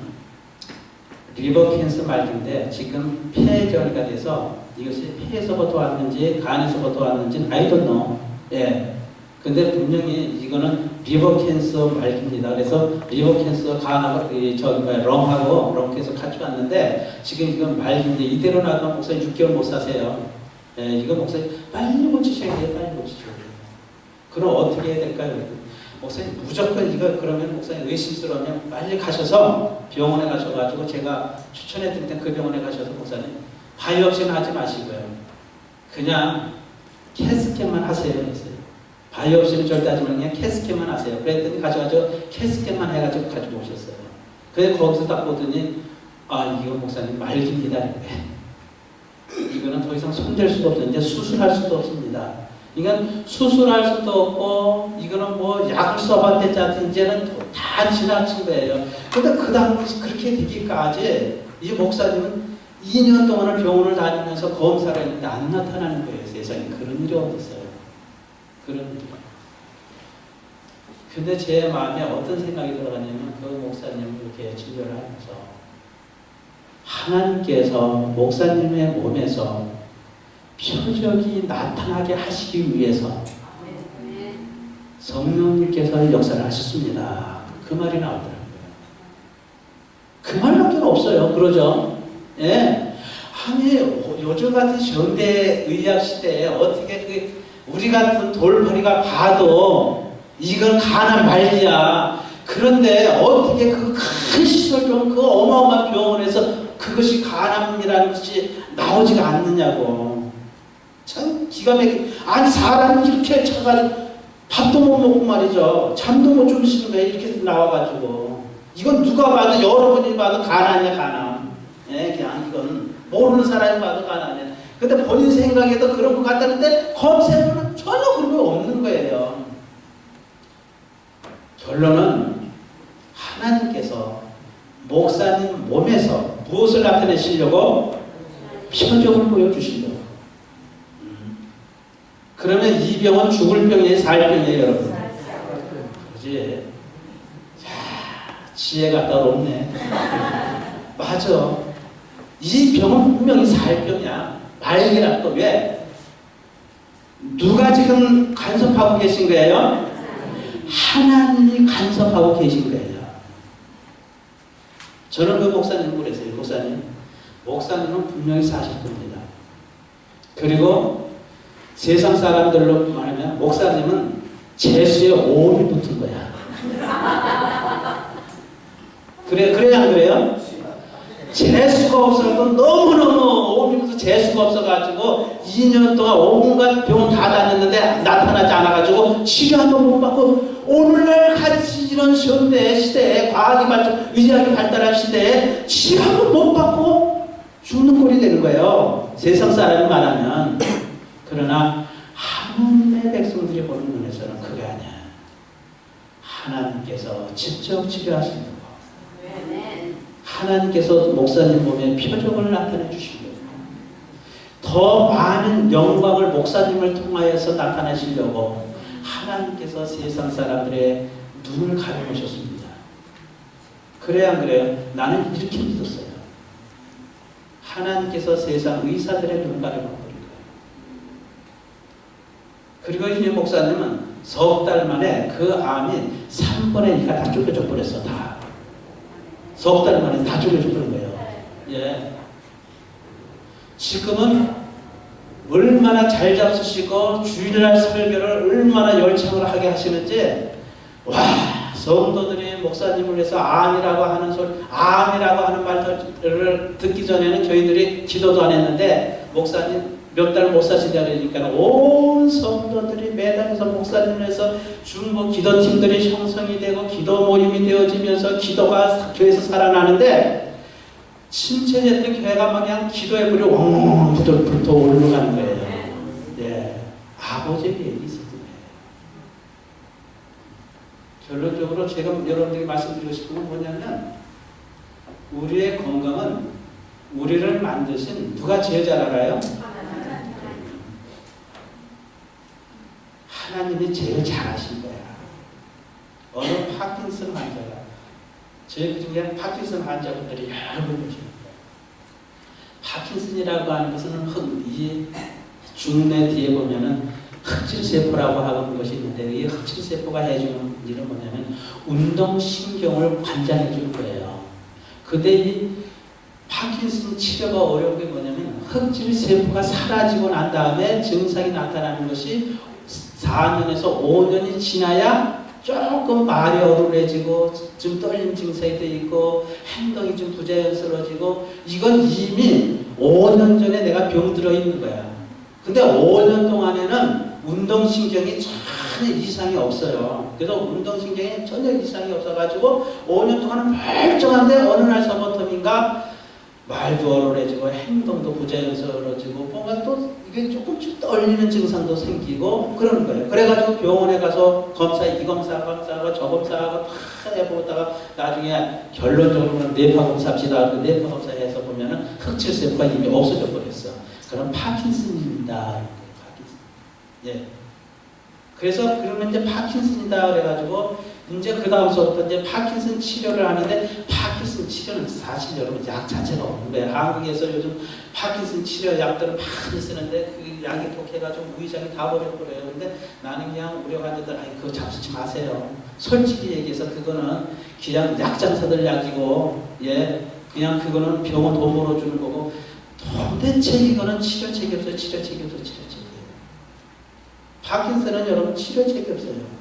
리버 캔서 말기인데 지금 폐결가 돼서 이것이 폐에서부터 왔는지 간에서부터 왔는지는 I don't know. 예. 근데 분명히 이거는 리버 캔서 말기입니다. 그래서 리버 캔서 간하고 럼하고 캔서 같이 왔는데 지금 이건 말기인데 이대로 놔두면 목사님 6개월 못 사세요. 예, 이거 목사님 빨리 고치셔야 돼요. 빨리 고치셔야 돼요. 그럼 어떻게 해야 될까요? 목사님 무조건 이거 그러면 목사님 의심스러우면 빨리 가셔서 병원에 가셔가지고 제가 추천해 드릴 때 그 병원에 가셔서 목사님 바이옵시는 하지 마시고요. 그냥 캐스켓만 하세요. 그랬어요. 바이옵시는 절대 하지 말고 그냥 캐스켓만 하세요. 그랬더니 가져가지고 캐스켓만 해가지고 가지고 오셨어요. 그래서 거기서 딱 보더니 아 이거 목사님 말기입니다. 이거는 더 이상 손댈 수도 없어요. 이제 수술할 수도 없습니다. 이건 수술할 수도 없고 이거는 뭐 약을 써봤댔지 이제는 다 지나친 거예요. 그런데 그 다음 그렇게 되기까지 이 목사님은 2년 동안을 병원을 다니면서 검사를 했는데 안 나타나는 거예요. 세상에 그런 일이 어딨어요. 그런 일이. 근데 제 마음에 어떤 생각이 들어가냐면 그 목사님을 이렇게 진료를 하면서 하나님께서 목사님의 몸에서 표적이 나타나게 하시기 위해서 성령님께서 역사를 하셨습니다. 그 말이 나오더라고요. 그 말밖에 없어요. 그러죠? 예. 아니 요즘 같은 현대의학 시대에 어떻게 우리 같은 돌팔이가 봐도 이건 간암 말이야. 그런데 어떻게 그 큰 시설 좀 그 어마어마한 병원에서 그것이 간암이라는 것이 나오지가 않느냐고. 참 기가 막히게. 아니 사람이 이렇게 차가지고 밥도 못 먹고 말이죠. 잠도 못 주무시는 거예요. 이렇게 나와가지고. 이건 누가 봐도 여러분이 봐도 간암이야 간암. 예, 그냥 이건 모르는 사람이 봐도 간암이야. 근데 본인 생각에도 그런 것 같다는데 검색은 전혀 그런 거 없는 거예요. 결론은 하나님께서 목사님 몸에서 무엇을 나타내시려고? 표적을 보여주시려고. 그러면 이 병은 죽을 병이에요? 살 병이에요? 여러분? 그렇지? 자, 지혜가 따로 없네. 맞아. 이 병은 분명히 살 병이야. 말기라도. 왜? 누가 지금 간섭하고 계신 거예요? 하나님이 간섭하고 계신 거예요. 저는 그 목사님을 그랬어요. 목사님은 분명히 사실 겁니다. 그리고 세상 사람들로 말하면 목사님은 재수에 오온이 붙은 거야. 그래야 안 그래요? 재수가 없어도 너무너무 오온이 붙어서 재수가 없어가지고 2년 동안 온갖 병원 다 다녔는데 나타나지 않아가지고 치료 한 번 못 받고 오늘날 같이 이런 현대 시대에 과학이 발전, 의학이 발달한 시대에 치료 한 번 못 받고 죽는 꼴이 되는 거예요. 세상 사람이 말하면. 그러나 하나님의 백성들이 보는 눈에서는 그게 아니야. 하나님께서 직접 치료하시는 거. 하나님께서 목사님 몸에 표적을 나타내 주시려고. 더 많은 영광을 목사님을 통하여서 나타내시려고 하나님께서 세상 사람들의 눈을 가려놓으셨습니다. 그래야 안 그래요? 나는 이렇게 믿었어요. 하나님께서 세상 의사들의 눈을 가려놓은 거예요. 그리고 이 목사님은 석 달 만에 그 암이 3분의 2가 다 좁혀져 버렸어. 다. 석 달 만에 다 좁혀져 버린 거예요. 예. 지금은 얼마나 잘 잡수시고 주일날 설교를 얼마나 열창을 하게 하시는지, 와, 성도들이 목사님을 위해서 암이라고 하는 말들을 듣기 전에는 저희들이 기도도 안 했는데 목사님 몇 달 못 사시냐 그러니까 온 성도들이 매달려서 목사님을 위해서 중보 기도팀들이 형성이 되고 기도 모임이 되어지면서 기도가 교회에서 살아나는데 침체됐던 교회가 막 그냥 기도의 불이 왕왕왕 불터 올라가는 거예요. 예, 아버지의 일이 있었던 거예요. 결론적으로 제가 여러분들에게 말씀드리고 싶은 건 뭐냐면 우리의 건강은 우리를 만드신 누가 제일 잘 알아요? 하나님이 제일 잘하신 거야. 어느 파킨슨 환자가 저희 중에 파킨슨 환자분들이 여러 분 계십니다. 파킨슨이라고 하는 것은 이 중뇌 뒤에 보면은 흑질세포라고 하는 것이 있는데 이 흑질세포가 해주는 일은 뭐냐면 운동신경을 관장해 주는 거예요. 근데 이 파킨슨 치료가 어려운 게 뭐냐면 흑질세포가 사라지고 난 다음에 증상이 나타나는 것이 4년에서 5년이 지나야 조금 말이 어눌해지고 좀 떨림 증세도 있고 행동이 좀 부자연스러워지고 이건 이미 5년 전에 내가 병들어 있는 거야. 근데 5년 동안에는 운동신경이 전혀 이상이 없어요. 그래서 운동신경에 전혀 이상이 없어가지고 5년 동안은 멀쩡한데 어느 날서부터인가 말도 어눌해지고 행동도 부자연스러워지고 뭔가 또 이게 조금씩 떨리는 증상도 생기고 그러는 거예요. 그래가지고 병원에 가서 검사, 이 검사하고 저 검사하고 다 해보다가 나중에 결론적으로는 뇌파 검사합시다. 그 뇌파 검사해서 보면은 흑질세포가 이미 없어져 버렸어. 그럼 파킨슨입니다. 파킨슨. 예. 그래서 그러면 이제 파킨슨이다 그래가지고 이제 그 다음서부터 이제 파킨슨 치료를 하는데 파킨슨 치료는 사실 여러분 약 자체가 없는 거예요. 한국에서 요즘 파킨슨 치료 약들을 많이 쓰는데 그 약이 독해가지고 무의식이 다 버려버려요. 근데 나는 그냥 우리 환자들 아니 그거 잡수지 마세요. 솔직히 얘기해서 그거는 그냥 약장사들 약이고 예 그냥 그거는 병원 돈 벌어주는 거고 도대체 이거는 치료책이 없어요. 치료책이 없어요. 치료책이에요. 파킨슨은 여러분 치료책이 없어요.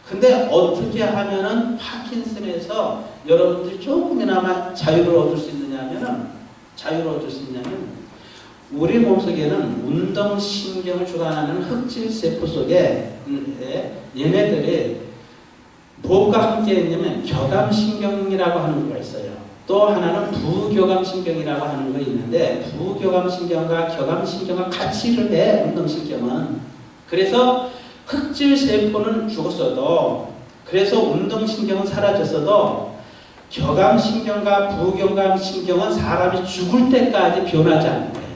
근데 어떻게 하면은 파킨슨에서 여러분들이 조금이나마 자유를 얻을 수 있느냐면은 우리 몸속에는 운동신경을 주관하는 흑질세포 속에 얘네들이 무엇과 함께 있냐면 교감신경이라고 하는 거가 있어요. 또 하나는 부교감신경이라고 하는 거 있는데 부교감신경과 교감신경과 같이 일을 해 운동신경은. 그래서 흑질세포는 죽었어도 그래서 운동신경은 사라졌어도 교감신경과 부교감신경은 사람이 죽을 때까지 변하지 않는 거예요.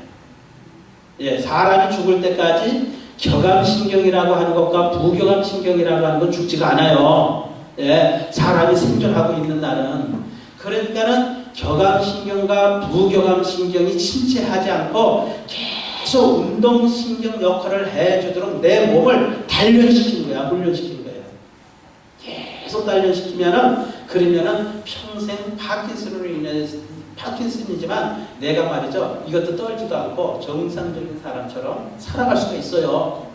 예, 사람이 죽을 때까지 교감신경이라고 하는 것과 부교감신경이라고 하는 건 죽지가 않아요. 예, 사람이 생존하고 있는 날은. 그러니까는 교감신경과 부교감신경이 침체하지 않고 계속 운동신경 역할을 해주도록 내 몸을 단련시키는 거야. 훈련시키는 거예요. 계속 단련시키면은 그러면은 평생 파킨슨으로 인해서 파킨슨이지만 내가 말이죠. 이것도 떨지도 않고 정상적인 사람처럼 살아갈 수가 있어요.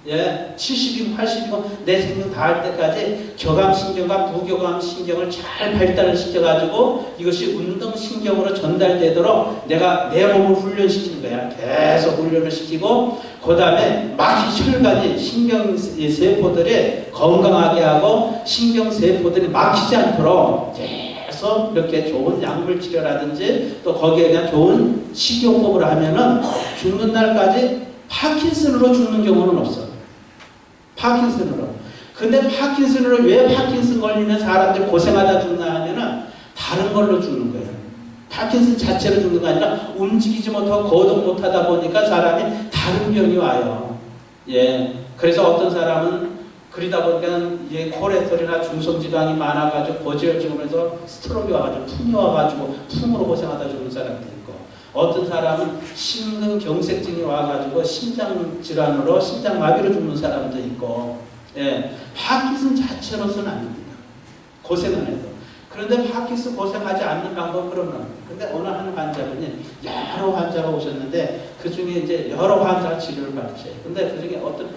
예, 70이고 80이고 내 생명 다 할 때까지 교감신경과 부교감신경을 잘 발달을 시켜가지고 이것이 운동신경으로 전달되도록 내가 내 몸을 훈련시키는 거야. 계속 훈련을 시키고 그 다음에 막히 혈관이 신경세포들이 건강하게 하고 신경세포들이 막히지 않도록 계속 이렇게 좋은 약물치료라든지 또 거기에 대한 좋은 식이요법을 하면은 죽는 날까지 파킨슨으로 죽는 경우는 없어. 파킨슨으로. 근데 파킨슨으로 왜 파킨슨 걸리는 사람들이 고생하다 죽나 하면은 다른 걸로 죽는 거예요. 파킨슨 자체로 죽는 거 아니라 움직이지 못하고 거동 못하다 보니까 사람이 다른 병이 와요. 예. 그래서 어떤 사람은 그러다 보니까 예, 콜레스테롤이나 중성지방이 많아가지고 고지혈증으로 스트로크 와가지고 풍이 와가지고 풍으로 고생하다 죽는 사람도 있고 어떤 사람은 심근경색증이 와가지고 심장질환으로 심장마비로 죽는 사람도 있고 예, 파킨슨 자체로서는 아닙니다. 고생은 해도. 그런데 파킨슨 고생하지 않는 방법 그러면 근데 어느 한 환자분이 여러 환자가 오셨는데 그 중에 이제 여러 환자가 치료를 받으셔요. 근데 그 중에 어떤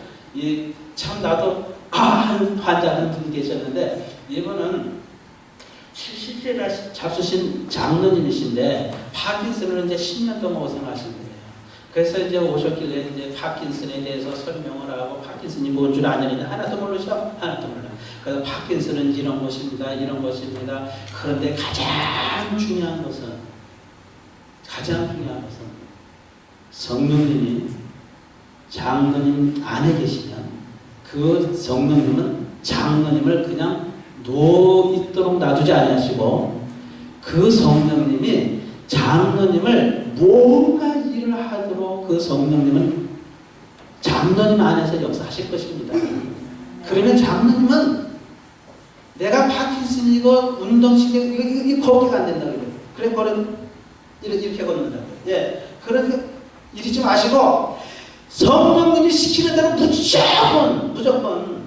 참 나도 한 환자 한 분이 계셨는데 이분은 70세가 잡수신 장로님이신데 파킨슨을 이제 10년 동안 고생하신 거예요. 그래서 이제 오셨길래 이제 파킨슨에 대해서 설명을 하고 파킨슨이 뭔 줄 아느냐 하나도 모르셔? 하나도 몰라. 그래서 파킨슨은 이런 것입니다. 이런 것입니다. 그런데 가장 중요한 것은 성령님이 장로님 안에 계시면 그 성령님은 장로님을 그냥 있도록 놔두지 않으시고 그 성령님이 장로님을 뭔가 일을 하도록 그 성령님은 장로님 안에서 역사하실 것입니다. 그러면 장로님은 내가 파킨슨이고 운동신경 이거 걷기가 안 된다 그래 걸은 이렇게 걷는다. 예, 그렇게 이러지 마시고 성령님이 시키는 대로 무조건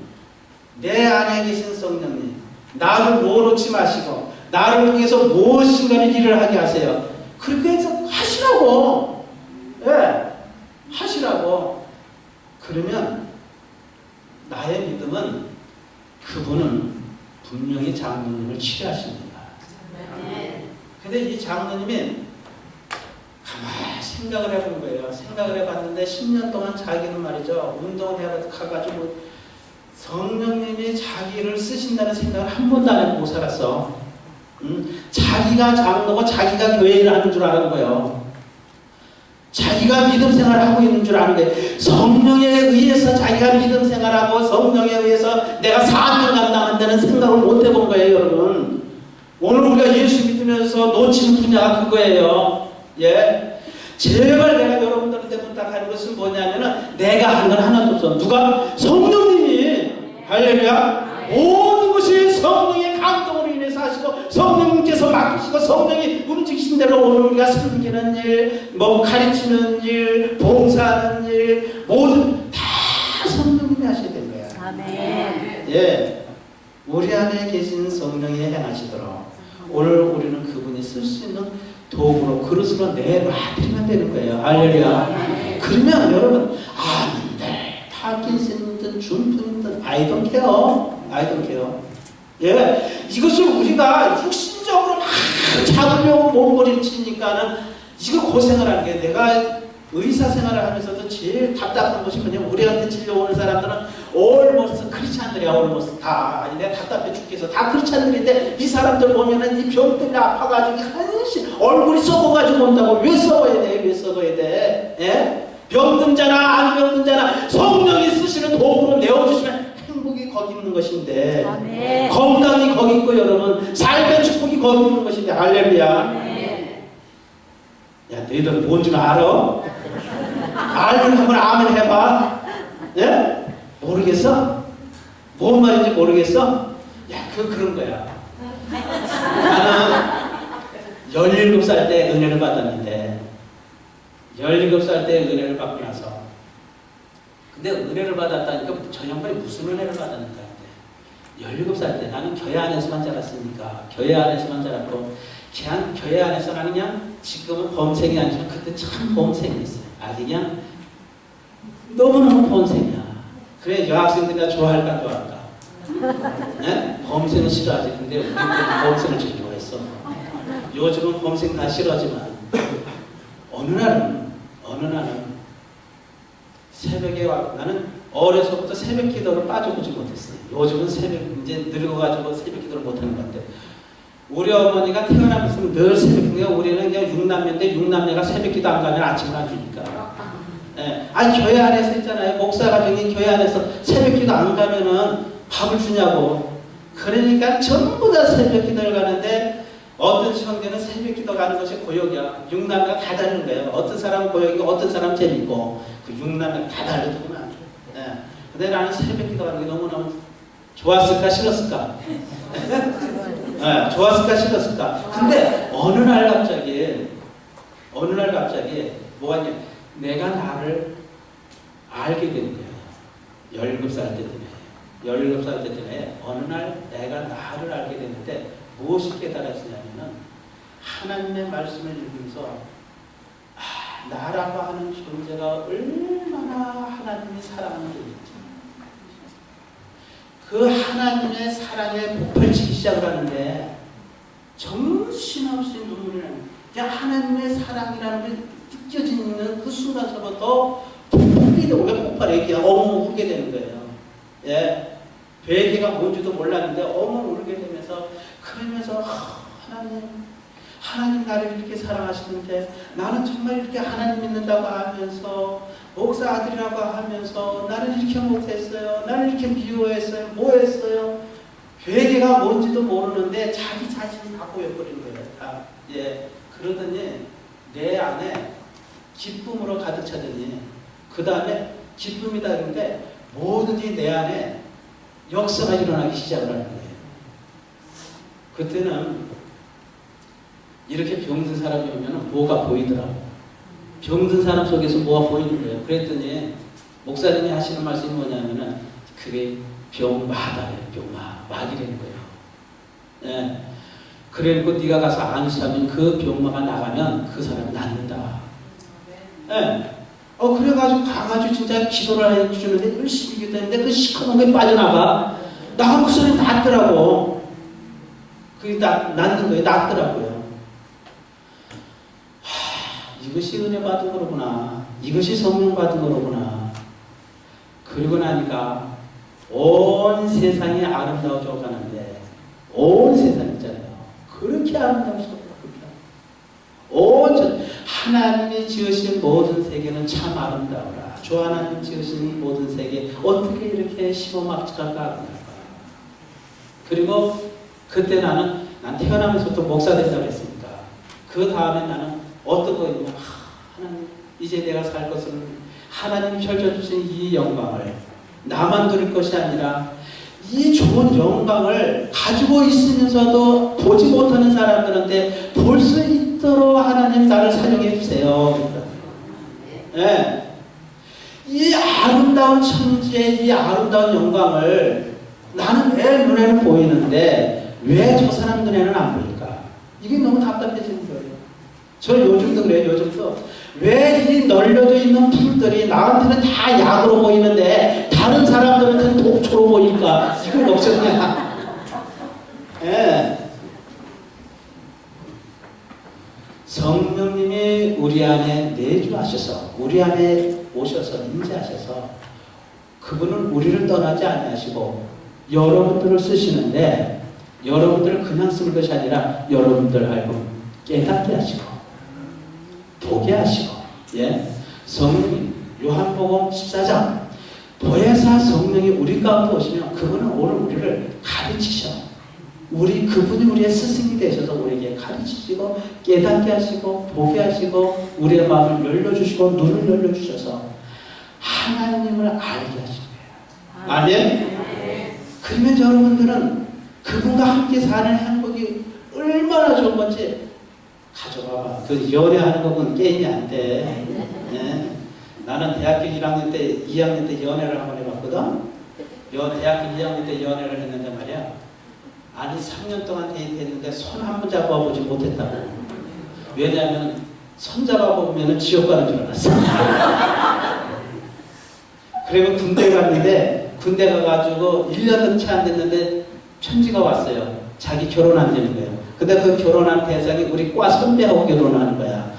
내 안에 계신 성령님 나를 모르지 마시고 나를 통해서 무엇인가를 일을 하게 하세요. 그렇게 해서 하시라고. 예, 하시라고. 그러면 나의 믿음은 그분은 분명히 장로님을 치료하십니다. 근데 이 장로님이 가만히 생각을 해본 거예요. 생각을 해봤는데 10년 동안 자기는 말이죠. 운동을 해가지고 성령님이 자기를 쓰신다는 생각을 한 번도 안 해보고 살았어. 자기가 장로고 자기가 교회를 하는 줄 아는 거예요. 자기가 믿음 생활을 하고 있는 줄 아는 게 성령에 의해서 자기가 믿음 생활하고 성령에 의해서 내가 사명 감당한다는 생각을 못 해본 거예요, 여러분. 오늘 우리가 예수 믿으면서 놓치는 분야가 그거예요. 예, 제발 내가 여러분들한테 부탁하는 것은 뭐냐면은 내가 하는 건 하나도 없어. 누가? 성령님이. 할렐루야. 모든 것이 성령의 감동으로 인해서 하시고 성령님께서 맡기시고 성령이 움직이신 대로 오늘 우리가 섬기는 일, 뭐 가르치는 일, 봉사하는 일 모든 다 성령님이 하셔야 되는 거야. 아멘. 예, 우리 안에 계신 성령이 행하시도록 오늘 우리는 그분이 쓸 수 있는 도구로 그릇으로 내놔드리면 되는 거예요. 할렐루야. 그러면 여러분 파킨슨이든 준풍이든 I don't care. 예, 이것을 우리가 육신적으로 막 잡으려고 몸부림치니까는 이거 고생을 하는 게 내가 의사 생활을 하면서도 제일 답답한 것이 그냥 우리한테 진료오는 사람들은 올머스 크리스찬들이야. 올머스 다 내가 답답해 죽겠어. 다 크리스찬들인데 이 사람들 보면은 이 병 때문에 아파가지고 한시 얼굴이 썩어가지고 온다고. 왜 썩어야 돼? 왜 썩어야 돼? 예? 병든 자나 안 병든 자나 성령이 쓰시는 도구로 내어주시면 행복이 거기 있는 것인데 아멘. 건강이 거기 있고 여러분 삶의 축복이 거기 있는 것인데 할렐루야. 야, 너희들 뭔지 알아? 알면 한번 아멘 해봐. 예? 모르겠어? 뭔 말인지 모르겠어? 야, 그런 거야. 나는 17살 때 은혜를 받았는데 17살 때 은혜를 받고 나서 근데 은혜를 받았다니까 저 양반이 무슨 은혜를 받았는가 하는데 17살 때 나는 교회 안에서만 자랐으니까 교회 안에서만 자랐고 그냥 교회 안에서 나는 그냥 지금은 범생이 아니지만 그때 참 범생이었어요. 아주 그냥 너무너무 범생이야. 그래 여학생들이 나 좋아할까 안 좋아할까? 네? 범생은 싫어하지. 근데 우리 때는 범생을 제일 좋아했어. 요즘은 범생 다 싫어하지만 어느 날은 새벽에 와 나는 어려서부터 새벽 기도를 빠져보지 못했어요. 요즘은 새벽 이제 늙어가지고 새벽 기도를 못하는 것 같아요. 우리 어머니가 태어나면서 늘 새벽 기도. 우리는 그냥 6남매인데 6남매가 새벽 기도 안 가면 아침을 안 주니까. 예. 아니 교회 안에서 있잖아요. 목사 가정이 교회 안에서 새벽 기도 안 가면은 밥을 주냐고. 그러니까 전부 다 새벽 기도를 가는데 어떤 형제는 새벽 기도 가는 것이 고역이야. 6남매가 다 다른 거예요. 어떤 사람은 고역이고 어떤 사람은 재밌고 그 6남매가 다 다르더구나. 예. 근데 나는 새벽 기도 가는 게 너무너무 좋았을까 싫었을까? 예, 좋았을까 싫었을까? 근데 어느 날 갑자기 뭐가 있냐? 내가 나를 알게 된 거야. 17살 때쯤에 어느 날 내가 나를 알게 됐는데 무엇이 깨달았냐면은 하나님의 말씀을 읽으면서 나라고 하는 존재가 얼마나 하나님이 사랑하는 존재인지 그 하나님의 사랑에 복발치기 시작을 하는데 정신없이 눈물이 나는 그냥 하나님의 사랑이라는 게 느껴지는 그 순간서부터 폭발이 되고 왜 폭발해? 그냥 엉엉 울게 되는 거예요. 예, 베개가 뭔지도 몰랐는데 엉엉 울게 되면서 그러면서 하나님 나를 이렇게 사랑하시는데 나는 정말 이렇게 하나님 믿는다고 하면서 목사 아들이라고 하면서 나를 이렇게 못했어요. 나를 이렇게 미워했어요. 뭐했어요? 괴계가 뭔지도 모르는데 자기 자신이 다 보여버리는 거예요. 다. 예. 그러더니 내 안에 기쁨으로 가득 차더니 그 다음에 기쁨이다 그런데 뭐든지 내 안에 역사가 일어나기 시작을 하는 거예요. 그때는 이렇게 병든 사람이 오면 뭐가 보이더라고. 병든 사람 속에서 뭐가 보이는 거예요. 그랬더니 목사님이 하시는 말씀이 뭐냐면은 그게 병마다예요. 막이라는 거예요. 예. 그래놓고 네가 가서 안수하면 그 병마가 나가면 그 사람이 낫는다. 예. 그래가지고 가가지고 진짜 기도를 해주는데 열심히 기도했는데 그 시커먼 게 빠져나가. 나가 그 소리 낫더라고. 그게 낫는 거예요. 낫더라고요. 이것이 은혜 받은 거로구나. 이것이 성령 받은 거로구나. 그리고 나니까 온 세상이 아름다워져 가는데 온 세상 있잖아요. 그렇게 아름다울 수 없다. 하나님이 지으신 모든 세계는 참 아름다워라. 주 하나님 지으신 모든 세계 어떻게 이렇게 시범막측할까 아름다울까. 그리고 그때 난 태어나면서부터 목사 된다고 했으니까 그 다음에 나는 어떤 거였냐. 하나님 이제 내가 살 것은 하나님 펼쳐주신 이 영광을 나만 누릴 것이 아니라 이 좋은 영광을 가지고 있으면서도 보지 못하는 사람들한테 볼 수 있도록 하나님 나를 사용해 주세요. 네. 이 아름다운 천지의 이 아름다운 영광을 나는 내 눈에는 보이는데 왜 저 사람 눈에는 안 보일까? 이게 너무 답답해지는 거예요. 저 요즘도 그래요. 요즘도 왜 이 널려져 있는 풀들이 나한테는 다 약으로 보이는데 다른 사람들한테는 독초로 보일까? 이걸 걱정이야. 예. 성령님이 우리 안에 내주하셔서 우리 안에 오셔서 임재하셔서 그분은 우리를 떠나지 아니하시고 여러분들을 쓰시는데 여러분들을 그냥 쓰는 것이 아니라 여러분들 알고 깨닫게 하시고 보게 하시고, 예, 성령님 요한복음 14장 보혜사 성령이 우리 가운데 오시면 그분은 오늘 우리를 가르치셔. 그분이 우리의 스승이 되셔서 우리에게 가르치시고 깨닫게 하시고 보게 하시고 우리의 마음을 열려주시고 눈을 열려주셔서 하나님을 알게 하신 거예요. 아멘? 그러면 여러분들은 그분과 함께 사는 행복이 얼마나 좋은 건지 가져봐봐. 그 연애하는 거는 게임이 안 돼. 네. 나는 대학교 1학년 때, 2학년 때 연애를 한번 해봤거든. 대학교 2학년 때 연애를 했는데 말이야. 아니 3년 동안 데이트했는데 손 한 번 잡아보지 못했다고. 왜냐하면 손 잡아보면 지옥 가는 줄 알았어. 그리고 군대 갔는데 군대 가가지고 1년도 채 안 됐는데 편지가 왔어요. 자기 결혼한다는 거예요. 근데 그 결혼한 대상이 우리 과 선배하고 결혼하는 거야.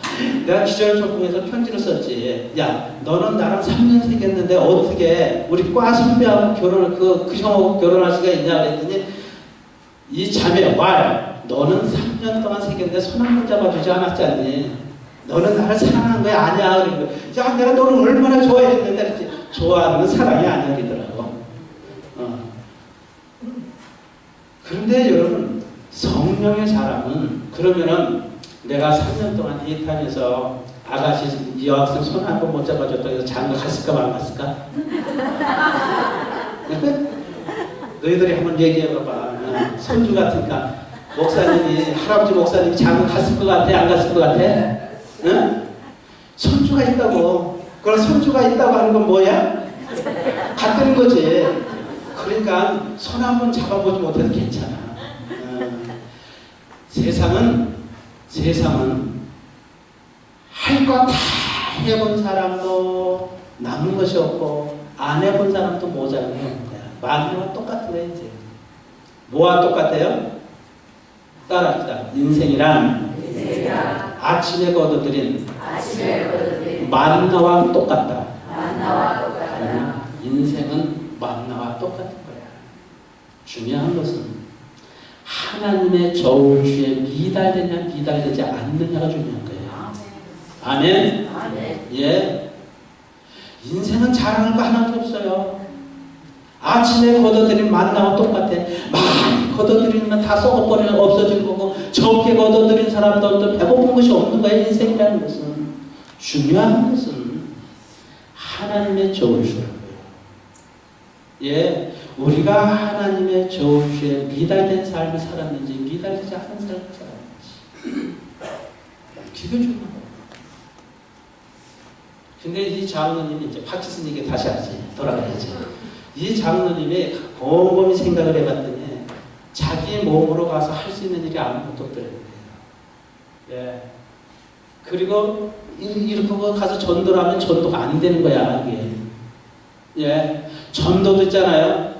내가 기절초풍해서 편지를 썼지. 야, 너는 나랑 3년 사귀었는데 어떻게 우리 과 선배하고 그 형하고 결혼할 수가 있냐 그랬더니 이 자매 너는 3년 동안 사귀었는데 손 한 번 잡아주지 않았지 않니? 너는 나를 사랑한 거야? 아니야. 그리고 야, 내가 너를 얼마나 좋아했는데 그랬지. 좋아하는 건 사랑이 아니야 그러더라고. 그런데 여러분 성령의 사람은 그러면은 내가 3년 동안 데이트하면서 아가씨 이 여학생 손 한 번 못 잡아줬다고 해서 장가 갔을까 안 갔을까? 너희들이 한번 얘기해봐봐. 손주 같으니까 할아버지 목사님이 장가 갔을 것 같아? 안 갔을 것 같아? 응? 손주가 있다고. 그럼 손주가 있다고 하는 건 뭐야? 같다는 거지. 그러니까 손 한 번 잡아보지 못해도 괜찮아. 세상은 할 거 다 해본 사람도 남은 것이 없고 안 해본 사람도 모자란 거야. 마귀와 똑같은 거야 이제. 뭐와 똑같아요? 따라합시다. 인생이란 아침에 거둬들인 만나와 똑같다. 인생은 만나와 똑같은 거야. 중요한 것은 하나님의 저울주에 미달되냐 미달되지 않느냐가 중요한 거예요. 아멘? 예. 인생은 자랑할 거 하나도 없어요. 아침에 걷어들인 만나와 똑같아. 많이 걷어들이면 다 썩어버리면 없어질 거고 적게 걷어들인 사람들도 배고픈 것이 없는 거예요. 인생이라는 것은. 중요한 것은 하나님의 저울주라는 거예요. 예. 우리가 하나님의 저주에 미달된 삶을 살았는지 미달되지 않은 삶을 살았는지 비교주는 거예요. 근데 이 장로님이 이제 박지스님에게 다시 돌아가야지. 이 장로님이 곰곰이 생각을 해봤더니 자기 몸으로 가서 할 수 있는 일이 아무것도 없더래요. 예. 그리고 이렇게 가서 전도를 하면 전도가 안 되는 거야, 이게. 예. 전도도 있잖아요.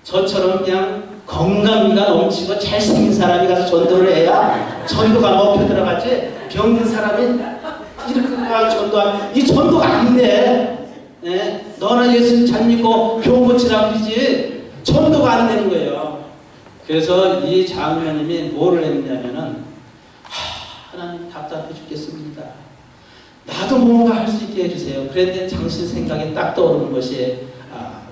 저처럼 그냥 건강미가 넘치고 잘생긴 사람이 가서 전도를 해야 전도가 먹혀 들어가지. 병든 사람이 이렇게 가서 전도하면 이 전도가 안 돼. 예? 너나 예수 잘 믿고 병 고치라 그러지 전도가 안 되는 거예요. 그래서 이 장로님이 뭐를 했냐면은 하나님 답답해 죽겠습니다. 나도 뭔가 할 수 있게 해주세요. 그런데 당신 생각에 딱 떠오르는 것이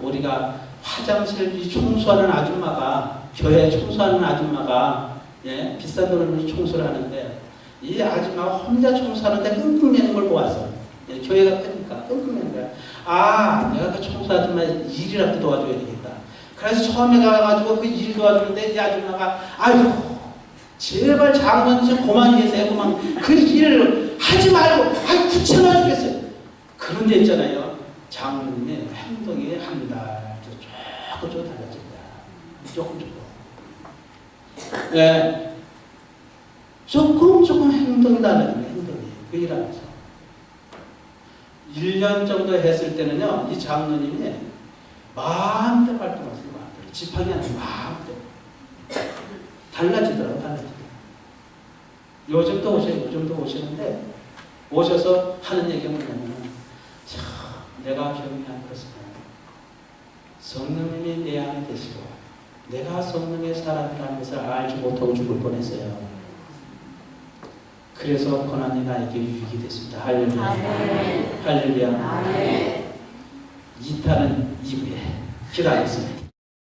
우리가 화장실 이 청소하는 아줌마가 교회 청소하는 아줌마가 예? 비싼 돈을 청소를 하는데 이 아줌마가 혼자 청소하는데 끙끙대는 걸 보았어. 예? 교회가 크니까 끙끙대는 거야. 내가 그 청소 아줌마 일이라도 도와줘야 되겠다. 그래서 처음에 가가지고 그 일 도와주는데 이 아줌마가 아유 제발 장로님 좀 그만 계세요. 그만 그 일을 하지 말고 귀찮아 죽겠어요. 그런 데 있잖아요. 장로님의 행동이 한 달 조금 달라집니다. 조금. 예. 조금 행동이 달라집니다. 행동이. 그 일하면서. 1년 정도 했을 때는요. 이 장로님이 마음대로 활동하세요. 마음대로. 지팡이 아니고 마음대로. 달라지더라고요. 요즘도 오시는데 오셔서 하는 얘기가 뭐냐면 내가 병이 안 들었으면 성령님이 내 안에 계시고 내가 성령의 사람이라는 것을 알지 못하고 죽을 뻔했어요. 그래서 고난이 나에게 유익이 됐습니다. 할렐루야. 할렐루야. 2탄은 이후에 기도하겠습니다.